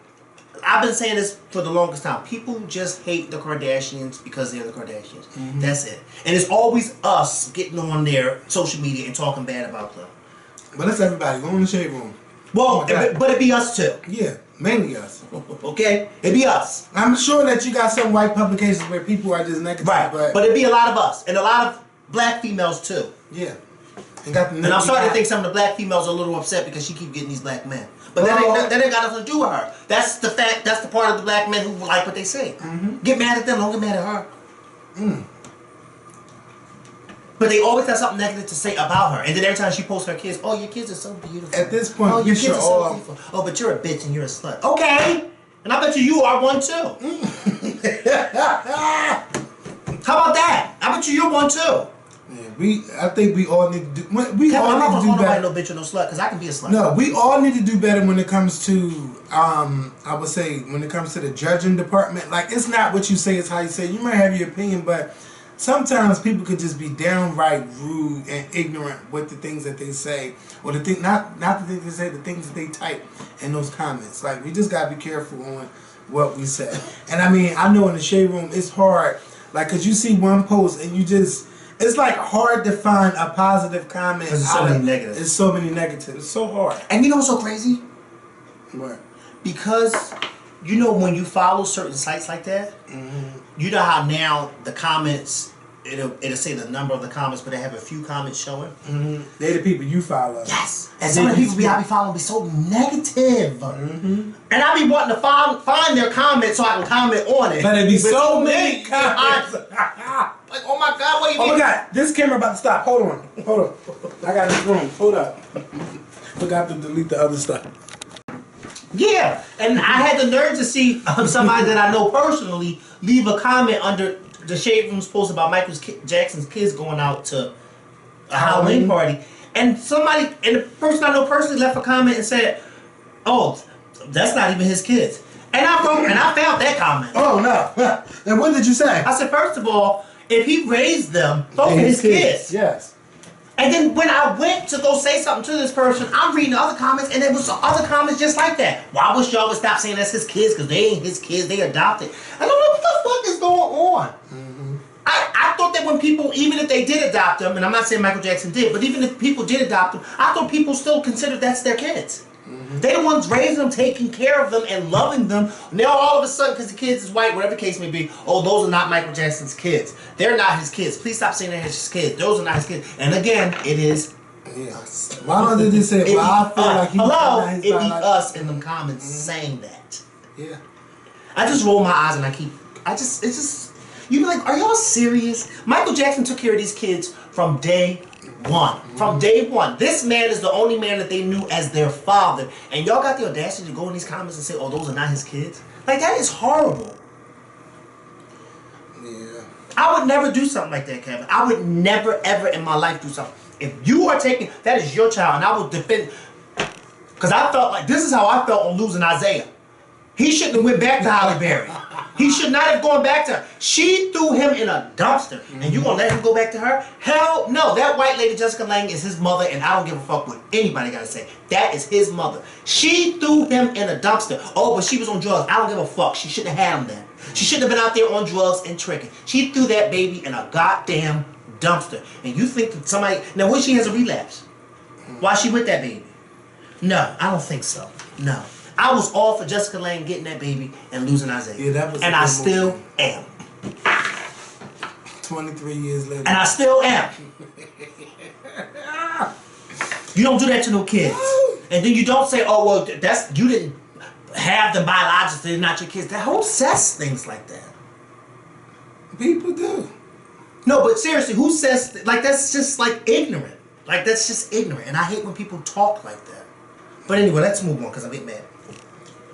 I've been saying this for the longest time. People just hate the Kardashians because they're the Kardashians. That's it. And it's always us getting on their social media and talking bad about them.
But that's everybody. Go in the shade room.
Well, but it be us too.
Yeah, mainly us.
Okay? It be us.
I'm sure that you got some white publications where people are just negative.
Right. But it be a lot of us. And a lot of black females too.
Yeah. And I'm
starting to think some of the black females are a little upset because she keep getting these black men. But that ain't got nothing to do with her. That's the fact. That's the part of the black men who like what they say. Get mad at them. Don't get mad at her. But they always have something negative to say about her. And then every time she posts her kids, oh, your kids are so beautiful.
At this point,
your kids are so beautiful. Oh, but you're a bitch and you're a slut. Okay. And I bet you are one too. How about that? I bet you're one too.
I think we all need to do. I'm not gonna call nobody
no bitch or no slut because I can be a slut.
No, we all need to do better when it comes to, I would say, when it comes to the judging department. Like, it's not what you say, it's how you say it. You might have your opinion, but sometimes people could just be downright rude and ignorant with the things that they say, or the thing, not the things they say, the things that they type in those comments. Like, we just gotta be careful on what we say. And I mean, I know in the shade room it's hard, like, cause you see one post and you just. It's like hard to find a positive comment.
There's so many negatives.
It's so many negatives. It's so hard.
And you know what's so crazy?
What?
Because, you know, when you follow certain sites like that, you know how now the comments, it'll say the number of the comments, but they have a few comments showing.
They're the people you follow.
Yes. And some of the people I be following be so negative. And I be wanting to find their comments so I can comment on it.
But it be so many comments.
Like, oh my God, what do you mean?
Oh my God, this camera about to stop. Hold on. I got this room. Hold up. Forgot to delete the other stuff.
Yeah, and I had the nerve to see somebody that I know personally leave a comment under the Shade Room's post about Michael Jackson's kids going out to a Halloween party. And the person I know personally left a comment and said, oh, that's not even his kids. And I found that comment.
Oh, no. And what did you say?
I said, first of all, if he raised them, those are his kids.
Yes.
And then when I went to go say something to this person, I'm reading the other comments, and there was other comments just like that. Well, I wish y'all would stop saying that's his kids, because they ain't his kids, they adopted. I don't know what the fuck is going on. I thought that when people, even if they did adopt them, and I'm not saying Michael Jackson did, but even if people did adopt them, I thought people still considered that's their kids. They the ones raising them, taking care of them, and loving them. Now all of a sudden, because the kids is white, whatever the case may be, oh, those are not Michael Jackson's kids. They're not his kids. Please stop saying they're his kids. Those are not his kids. And again, it is us.
Why don't they just say, well, I feel like he's
hello, it be us in them comments saying that.
Yeah.
I just roll my eyes and it's just, you be like, are y'all serious? Michael Jackson took care of these kids from day one. From day one. This man is the only man that they knew as their father. And y'all got the audacity to go in these comments and say, oh, those are not his kids? Like, that is horrible.
Yeah.
I would never do something like that, Kevin. I would never, ever in my life do something. If you are taking, that is your child, and I will defend. Because I felt like, this is how I felt on losing Isaiah. He shouldn't have went back to Halle Berry. He should not have gone back to her. She threw him in a dumpster. And you gonna let him go back to her? Hell no. That white lady, Jessica Lange, is his mother, and I don't give a fuck what anybody gotta say. That is his mother. She threw him in a dumpster. Oh, but she was on drugs. I don't give a fuck. She shouldn't have had him then. She shouldn't have been out there on drugs and tricking. She threw that baby in a goddamn dumpster. And you think that somebody... Now, what if she has a relapse? Why is she with that baby? No, I don't think so. No. I was all for Jessica Lange getting that baby and losing Isaiah.
Yeah, that was
and I still am.
23 years later.
And I still am. You don't do that to no kids. And then you don't say, oh, well, that's you didn't have them biologically, they're not your kids. Who says things like that?
People do.
No, but seriously, who says, like, that's just, like, ignorant. Like, that's just ignorant. And I hate when people talk like that. But anyway, let's move on, because I'm getting mad.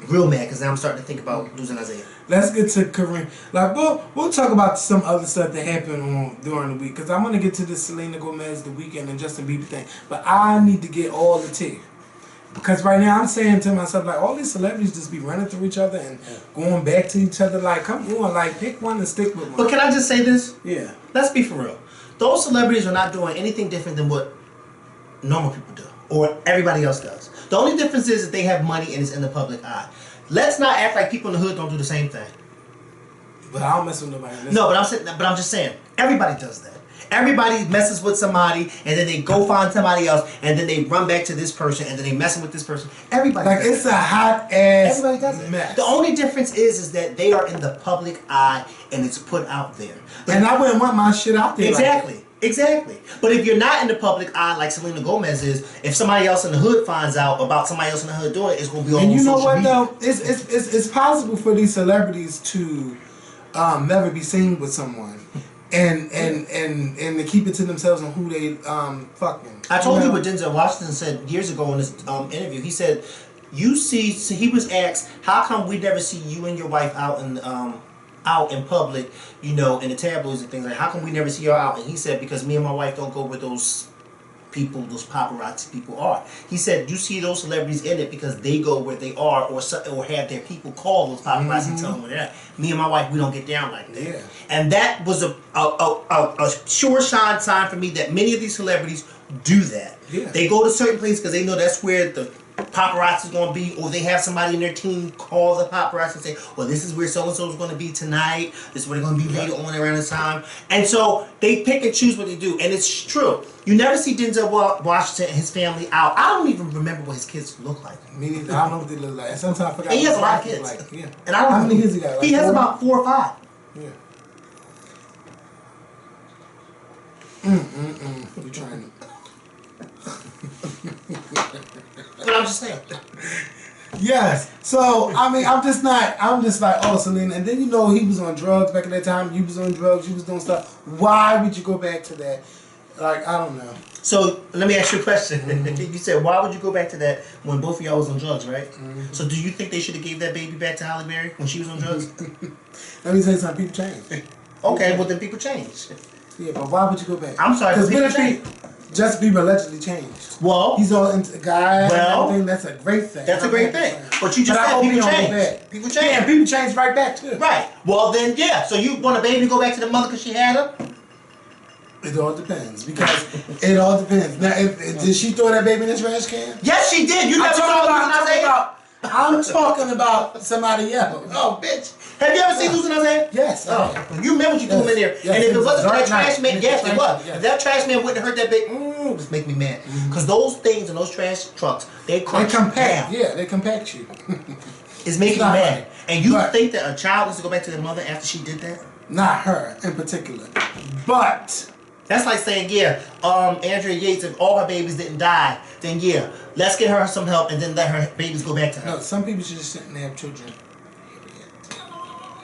Real mad, because now I'm starting to think about losing Isaiah.
Let's get to Kareem. Like, we'll talk about some other stuff that happened during the week, because I want to get to this Selena Gomez, The Weeknd, and Justin Bieber thing. But I need to get all the tea. Because right now I'm saying to myself, like, all these celebrities just be running through each other and going back to each other. Like, come on, like, pick one and stick with one.
But can I just say this?
Yeah.
Let's be for real. Those celebrities are not doing anything different than what normal people do, or everybody else does. The only difference is that they have money and it's in the public eye. Let's not act like people in the hood don't do the same thing.
But I don't mess with nobody.
No, but I'm just saying, everybody does that. Everybody messes with somebody, and then they go find somebody else, and then they run back to this person, and then they messing with this person. Everybody
like,
does
it's a hot ass
Everybody does it.
mess.
The only difference is that they are in the public eye, and it's put out there. Like,
and I wouldn't want my shit out there.
Exactly.
Like
Exactly. But if you're not in the public eye like Selena Gomez is, if somebody else in the hood finds out about somebody else in the hood doing it, it's going to be on social media.
And you know what, though? It's possible for these celebrities to never be seen with someone. And to keep it to themselves on who they fucking.
I told you what Denzel Washington said years ago in this interview. He said, so he was asked, how come we never see you and your wife out in public, you know, in the tabloids and things like that? How come we never see you out? And he said, because me and my wife don't go where those people, those paparazzi people are. He said, you see those celebrities in it because they go where they are, or have their people call those paparazzi and tell them where they're at. Me and my wife, we don't get down like that. Yeah. And that was a sure sign for me that many of these celebrities do that. Yeah. They go to certain places because they know that's where the paparazzi is going to be, or they have somebody in their team call the paparazzi and say, well, this is where so-and-so is going to be tonight, this is where they're going to be later on around this time. And so they pick and choose what they do, and it's true. You never see Denzel Washington and his family out. I don't even remember what his kids look like.
Me neither. I don't know what they look like. Sometimes I forgot.
And he has a lot of kids.
Like, yeah.
And I don't
How many kids he got? Like
he has
40?
about 4 or 5.
Yeah. You trying to...
But I'm just saying.
Yes. So, I mean, I'm just like, oh, Selena. And then, you know, he was on drugs back in that time. You was on drugs. You was doing stuff. Why would you go back to that? Like, I don't know.
So, let me ask you a question. You said, why would you go back to that when both of y'all was on drugs, right? So, do you think they should have gave that baby back to Halle Berry when she was on drugs?
Let me tell you something. People change.
Okay, well, then people change.
Yeah, but why would you go back?
I'm sorry,
because Justin Bieber allegedly changed.
Well,
he's all into guys and everything. That's a great thing.
That's a great thing. But you just said people change. People change.
Yeah, and people change right back too.
Right. Well, then, yeah. So you want a baby to go back to the mother because she had her?
It all depends. Because it all depends. Now, did she throw that baby in the trash can?
Yes, she did. You never saw
I'm talking about somebody else.
Oh, bitch. Have you ever seen Losing Isaiah?
Yes.
Oh, you remember what you threw him in there.
Yes,
and if it wasn't for that trash man, yes, it was.
Yes.
If that trash man wouldn't have heard that big, just make me mad. Because those things and those trash trucks, they crunch
compact.
down.
Yeah, they compact you.
It's making me mad. And you think that a child is to go back to their mother after she did that?
Not her in particular. But
that's like saying, yeah, Andrea Yates, if all her babies didn't die, then yeah, let's get her some help and then let her babies go back to her.
No, some people should just sit and have children.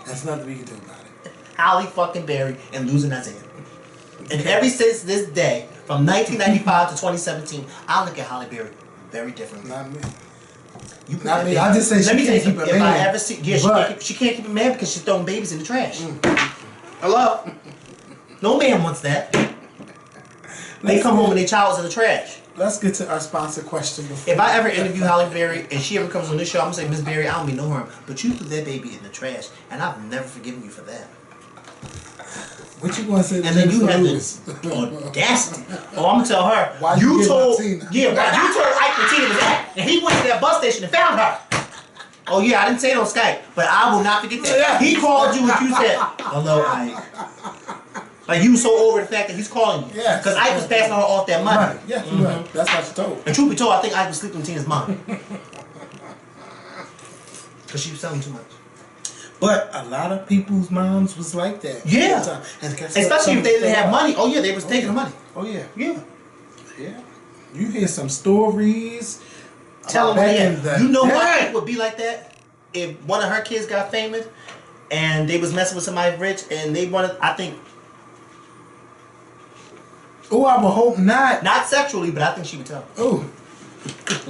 That's nothing we can do about it.
Halle fucking Berry and Losing Isaiah. And ever since this day, From 1995 to 2017, I look at Halle Berry very differently.
Not me.
You
Not me. I just say she can't keep a man.
If I ever see, yeah, she can't keep a man because she's throwing babies in the trash. Hello? No man wants that. They come home and their child's in the trash.
Let's get to our sponsor question before.
If I ever interview Halle Berry and she ever comes on this show, I'm gonna say, Miss Berry, I don't mean no harm, but you threw that baby in the trash, and I've never forgiven you for that.
What you gonna say?
And then you have this audacity. Oh, I'm gonna tell her.
Why
you told
Tina?
Yeah, you told Ike where Tina was at, and he went to that bus station and found her. Oh yeah, I didn't say it on Skype, but I will not forget that. He called you and you said, "Hello, Ike." Like you were so over the fact that he's calling you.
Yeah.
Because Ike was passing her off that money.
Right. Yeah, right. That's what she told.
And truth be told, I think Ike was sleeping with Tina's mom. Because she was selling too much.
But a lot of people's moms was like that.
Yeah. Especially if they didn't have money. Oh yeah, they was taking the money.
Oh yeah.
Yeah.
Yeah. You hear some stories.
Tell them that. You know why Ike would be like that? If one of her kids got famous and they was messing with somebody rich and they wanted, I think.
Oh, I would hope not.
Not sexually, but I think she would tell.
Oh.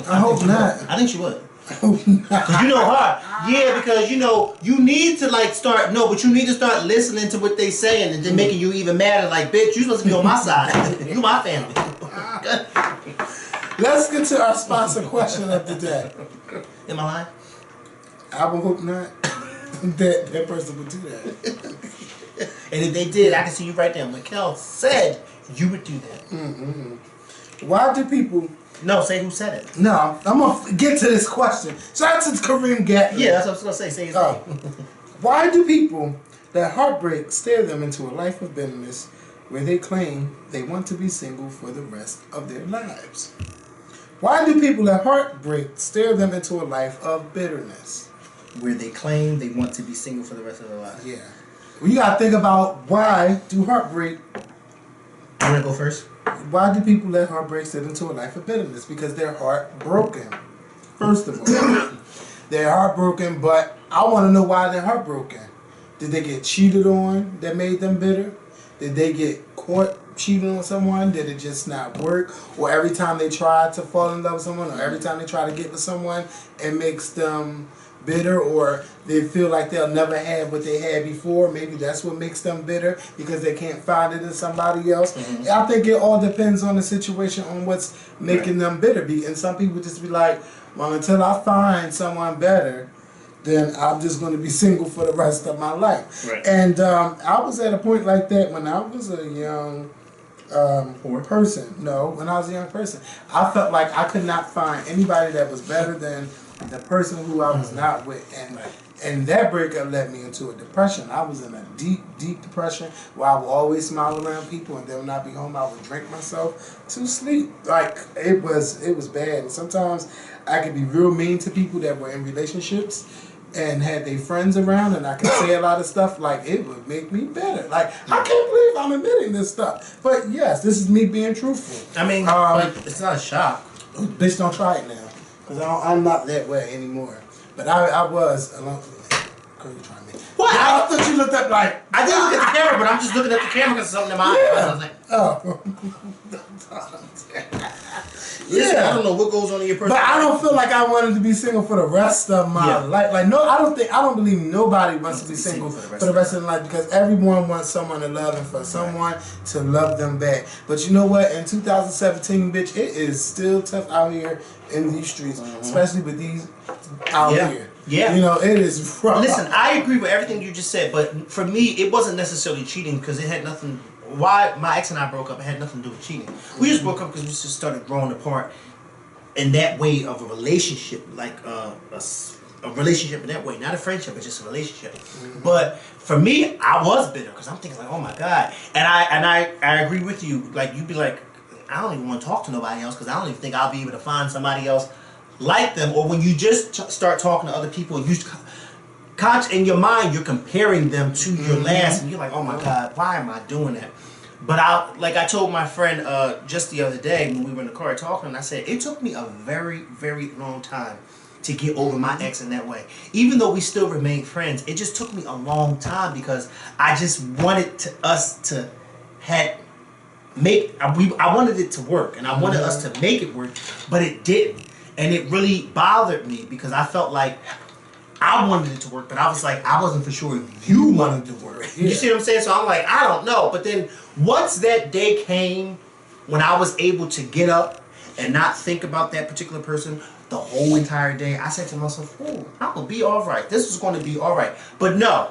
I hope not.
I think she would.
I hope not.
Cause you know her. Yeah, because you know, you need to like start, no, but you need to start listening to what they saying and then making you even madder. Like, bitch, you supposed to be on my side. You my family.
Let's get to our sponsor question of the day.
Am I lying?
I would hope not. that person would do that.
And if they did, I can see you right there. Mikkel said you would do that.
Why do people...
No, say who said it.
No, I'm going to get to this question. Shout out to Kareem Gatlin.
Yeah, that's what I was going to say. Say his name.
Why do people that heartbreak stare them into a life of bitterness where they claim they want to be single for the rest of their lives? Why do people that heartbreak stare them into a life of bitterness?
Where they claim they want to be single for the rest of their lives.
Yeah. Well, you got to think about why do heartbreak...
You want to go first?
Why do people let heartbreak sit into a life of bitterness? Because they're heartbroken. First of all, they're heartbroken, but I want to know why they're heartbroken. Did they get cheated on that made them bitter? Did they get caught cheating on someone? Did it just not work? Or every time they try to fall in love with someone, or every time they try to get with someone, it makes them bitter, or they feel like they'll never have what they had before. Maybe that's what makes them bitter, because they can't find it in somebody else. I think it all depends on the situation, on what's making them bitter. And some people just be like, well, until I find someone better, then I'm just going to be single for the rest of my life.
Right.
And I was at a point like that when I was a young person. No, when I was a young person. I felt like I could not find anybody that was better than the person who I was not with. And that breakup led me into a depression. I was in a deep, deep depression where I would always smile around people, and then when I'd be home, I would drink myself to sleep. Like, it was bad. And sometimes I could be real mean to people that were in relationships and had their friends around, and I could say a lot of stuff, like, it would make me better. Like, I can't believe I'm admitting this stuff. But yes, this is me being truthful.
I mean, but it's not a shock.
Bitch, don't try it now. Because I'm not that way anymore. But I was alone. Girl, you trying me.
What?
Yeah, I thought you looked up like...
I did look at the camera, but I'm just looking at the camera because something in my eye. I was like,
oh.
listen, I don't know what goes on in your personal
But I don't feel like I wanted to be single for the rest of my life. Like, no, I don't believe nobody wants to be single for the rest of their life, because everyone wants someone to love and for someone to love them back. But you know what? In 2017, bitch, it is still tough out here in these streets, especially with these out here.
Yeah.
You know, it is rough.
Listen, I agree with everything you just said, but for me, it wasn't necessarily cheating, because it had nothing... Why my ex and I broke up, it had nothing to do with cheating. We just broke up because we just started growing apart in that way of a relationship, like a relationship in that way. Not a friendship, but just a relationship. But for me, I was bitter, because I'm thinking like, oh my God. And I agree with you. Like, you'd be like, I don't even want to talk to nobody else, because I don't even think I'll be able to find somebody else like them. Or when you just start talking to other people, you in your mind, you're comparing them to your last, and you're like, oh my God, why am I doing that? But I told my friend just the other day when we were in the car talking, and I said, it took me a very, very long time to get over my ex in that way. Even though we still remain friends, it just took me a long time, because I just wanted us to had I wanted it to work, and I wanted us to make it work, but it didn't, and it really bothered me because I felt like I wanted it to work, but I was like, I wasn't for sure you wanted it to work. Yeah. You see what I'm saying? So I'm like, I don't know. But then once that day came when I was able to get up and not think about that particular person the whole entire day, I said to myself, oh, I'm going to be all right. This is going to be all right. But no,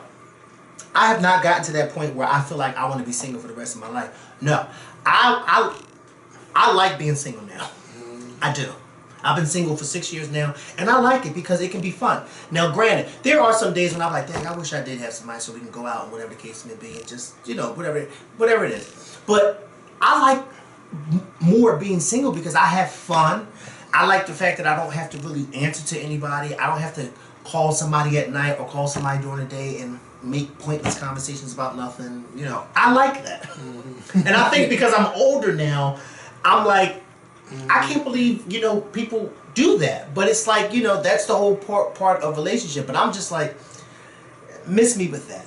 I have not gotten to that point where I feel like I want to be single for the rest of my life. No, I like being single now. I do. I've been single for 6 years now, and I like it because it can be fun. Now, granted, there are some days when I'm like, dang, I wish I did have somebody so we can go out and whatever the case may be, and just, whatever it is. But I like more being single because I have fun. I like the fact that I don't have to really answer to anybody. I don't have to call somebody at night or call somebody during the day and make pointless conversations about nothing. I like that. And I think because I'm older now, I'm like, I can't believe, people do that. But it's like, that's the whole part of relationship. But I'm just like, miss me with that.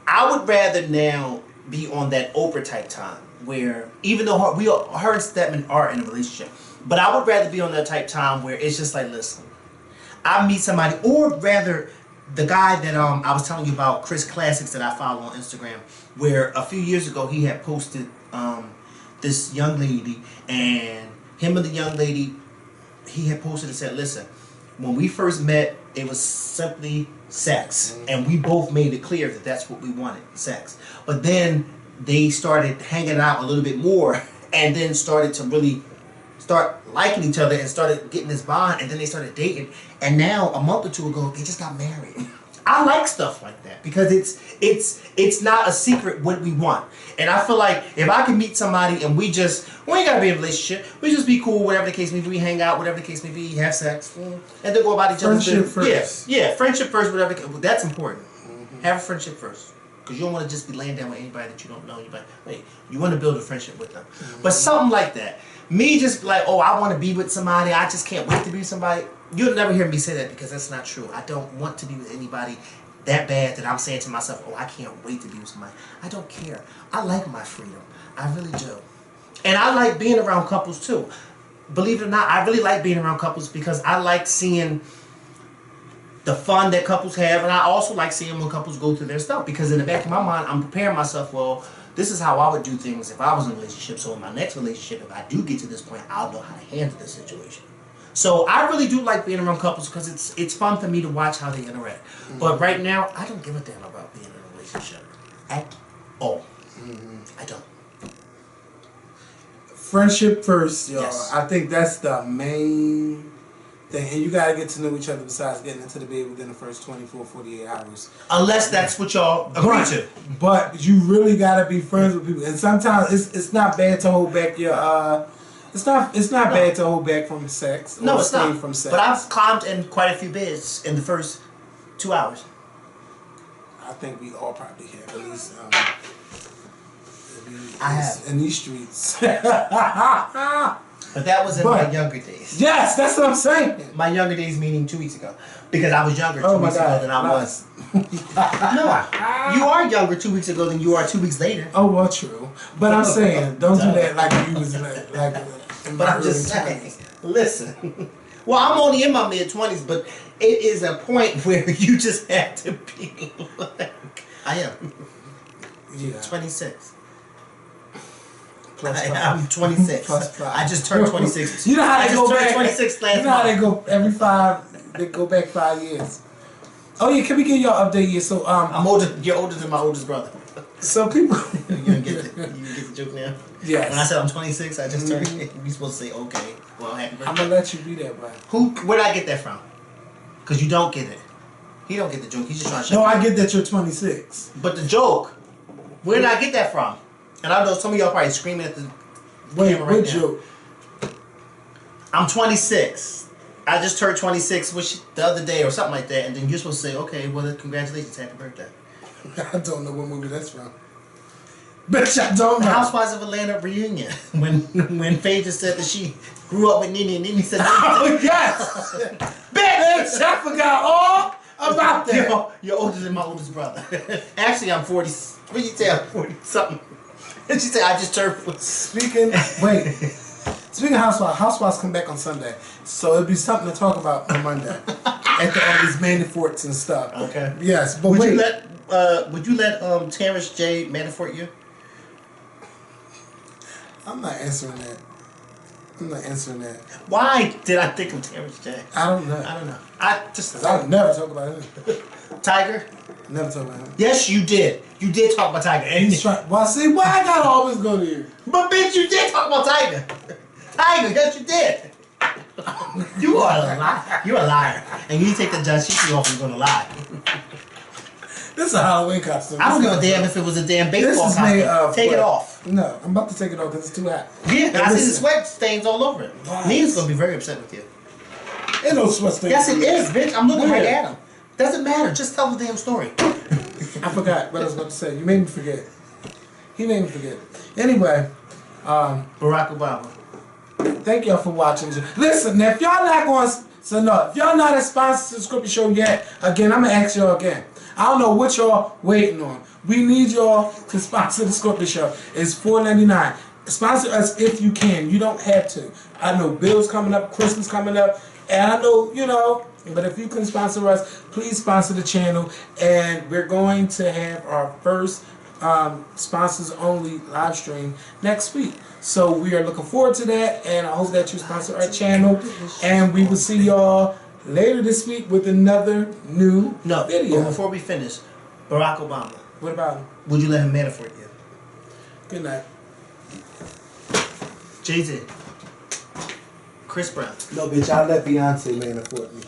I would rather now be on that Oprah type time where, even though her and Stedman are in a relationship, but I would rather be on that type time where it's just like, listen, I meet somebody, or rather the guy that I was telling you about, Chris Classics, that I follow on Instagram, where a few years ago he had posted this young lady, and him and the young lady, he had posted and said, listen, when we first met, it was simply sex, and we both made it clear that that's what we wanted, sex. But then they started hanging out a little bit more, and then started to really start liking each other and started getting this bond, and then they started dating, and now a month or two ago they just got married. I like stuff like that because it's not a secret what we want. And I feel like if I can meet somebody and we ain't gotta be in a relationship, we just be cool, whatever the case may be, we hang out, whatever the case may be, have sex, and then go about each other's business.
Friendship first.
Yeah, friendship first, whatever. That's important. Have a friendship first. Because you don't want to just be laying down with anybody that you don't know. You want to build a friendship with them. But something like that. Me just like, oh, I want to be with somebody, I just can't wait to be with somebody. You'll never hear me say that because that's not true. I don't want to be with anybody that bad that I'm saying to myself, oh, I can't wait to be with somebody. I don't care. I like my freedom. I really do. And I like being around couples too. Believe it or not, I really like being around couples because I like seeing the fun that couples have, and I also like seeing when couples go through their stuff, because in the back of my mind, I'm preparing myself, well, this is how I would do things if I was in a relationship, so in my next relationship, if I do get to this point, I'll know how to handle this situation. So I really do like being around couples because it's fun for me to watch how they interact. But right now, I don't give a damn about being in a relationship at all. I don't.
Friendship first, y'all.
Yes.
I think that's the main thing. And you got to get to know each other besides getting into the bed within the first 24, 48 hours.
Unless that's what y'all agree to.
But you really got to be friends with people. And sometimes it's not bad to hold back your... It's not bad to hold back from sex.
No, it's not.
From sex.
But I've climbed in quite a few beds in the first 2 hours.
I think we all probably have at least...
I have.
In these streets.
But that was in my younger days.
Yes, that's what I'm saying.
My younger days meaning 2 weeks ago. Because I was younger 2 weeks ago than I was. No. You are younger 2 weeks ago than you are 2 weeks later.
Oh, well, true. But I'm saying, don't do that like you was like
but I'm just saying, listen. Well, I'm only in my mid-20s, but it is a point where you just have to be like, I am.
Yeah.
26.
Plus
I'm 26.
Plus 5.
I just turned 26.
You know how they go back?
26 last
You know how
month.
they go every 5? They go back 5 years. Oh yeah, can we get y'all update here? So
I'm older. You're older than my oldest brother.
So people,
you didn't get the joke now.
Yes.
When I said I'm 26, I just turned. We supposed to say okay. Well, happy birthday.
I'm gonna let you be that, bro.
Where did I get that from? Because you don't get it. He don't get the joke. He's just trying to.
No, I get that you're 26.
But the joke, where did I get that from? And I know some of y'all probably screaming at the
Wait,
camera right
what
now.
joke?
I'm 26. I just turned 26 the other day or something like that, and then you're supposed to say, okay, well, congratulations, happy birthday.
I don't know what movie that's from. Bitch, I don't know.
The Housewives of Atlanta reunion. When Phaedra said that she grew up with Nene, and Nene said,
Oh, yes! Bitch, I forgot all about that.
You're older than my oldest brother. Actually, I'm 40. What do you say? I'm 40 something. She said, I just turned 40.
Speaking of Housewives come back on Sunday. So it'll be something to talk about on Monday. After all these Manaforts and stuff.
Okay.
Yes, but
would
wait.
Would you let Terrence J. Manafort you?
I'm not answering that.
Why did I think of Terrence J?
I don't know.
I'll
never talk about him.
Tiger?
Never talk about him.
Yes, you did. You did talk about Tiger. And
He's trying. Well, see, why I gotta always go to you?
But bitch, you did talk about Tiger. Tiger, yes, you did. You are a liar. You're a liar. And you take the John Sheepy off, you're gonna lie.
This is a Halloween costume.
I don't give a damn if it was a damn baseball
this is
costume.
made of
Take it off.
No, I'm about to take it off because it's too hot.
Yeah, I see the sweat stains all over it.
Right.
Nina's gonna be very upset with you.
Ain't no sweat stains.
Yes, it is, bitch. I'm looking
Where?
right at him. Doesn't matter. Just tell the damn story.
I forgot what I was about to say. You made me forget. He made me forget. Anyway,
Barack Obama.
thank y'all for watching. Listen, now, if y'all not a sponsor to the Scripted Show yet, again, I'm gonna ask y'all again. I don't know what y'all waiting on. We need y'all to sponsor the Scripted Show. It's $4.99. Sponsor us if you can. You don't have to. I know bills coming up, Christmas coming up, and I know, but if you can sponsor us, please sponsor the channel. And we're going to have our first sponsors only live stream next week. So we are looking forward to that, and I hope that you sponsor our channel. And we will see y'all later this week with another new video.
But before we finish, Barack Obama.
What about him?
Would you let him Manafort you?
Good night.
Jay-Z. Chris Brown.
No, bitch, I'll let Beyonce Manafort me.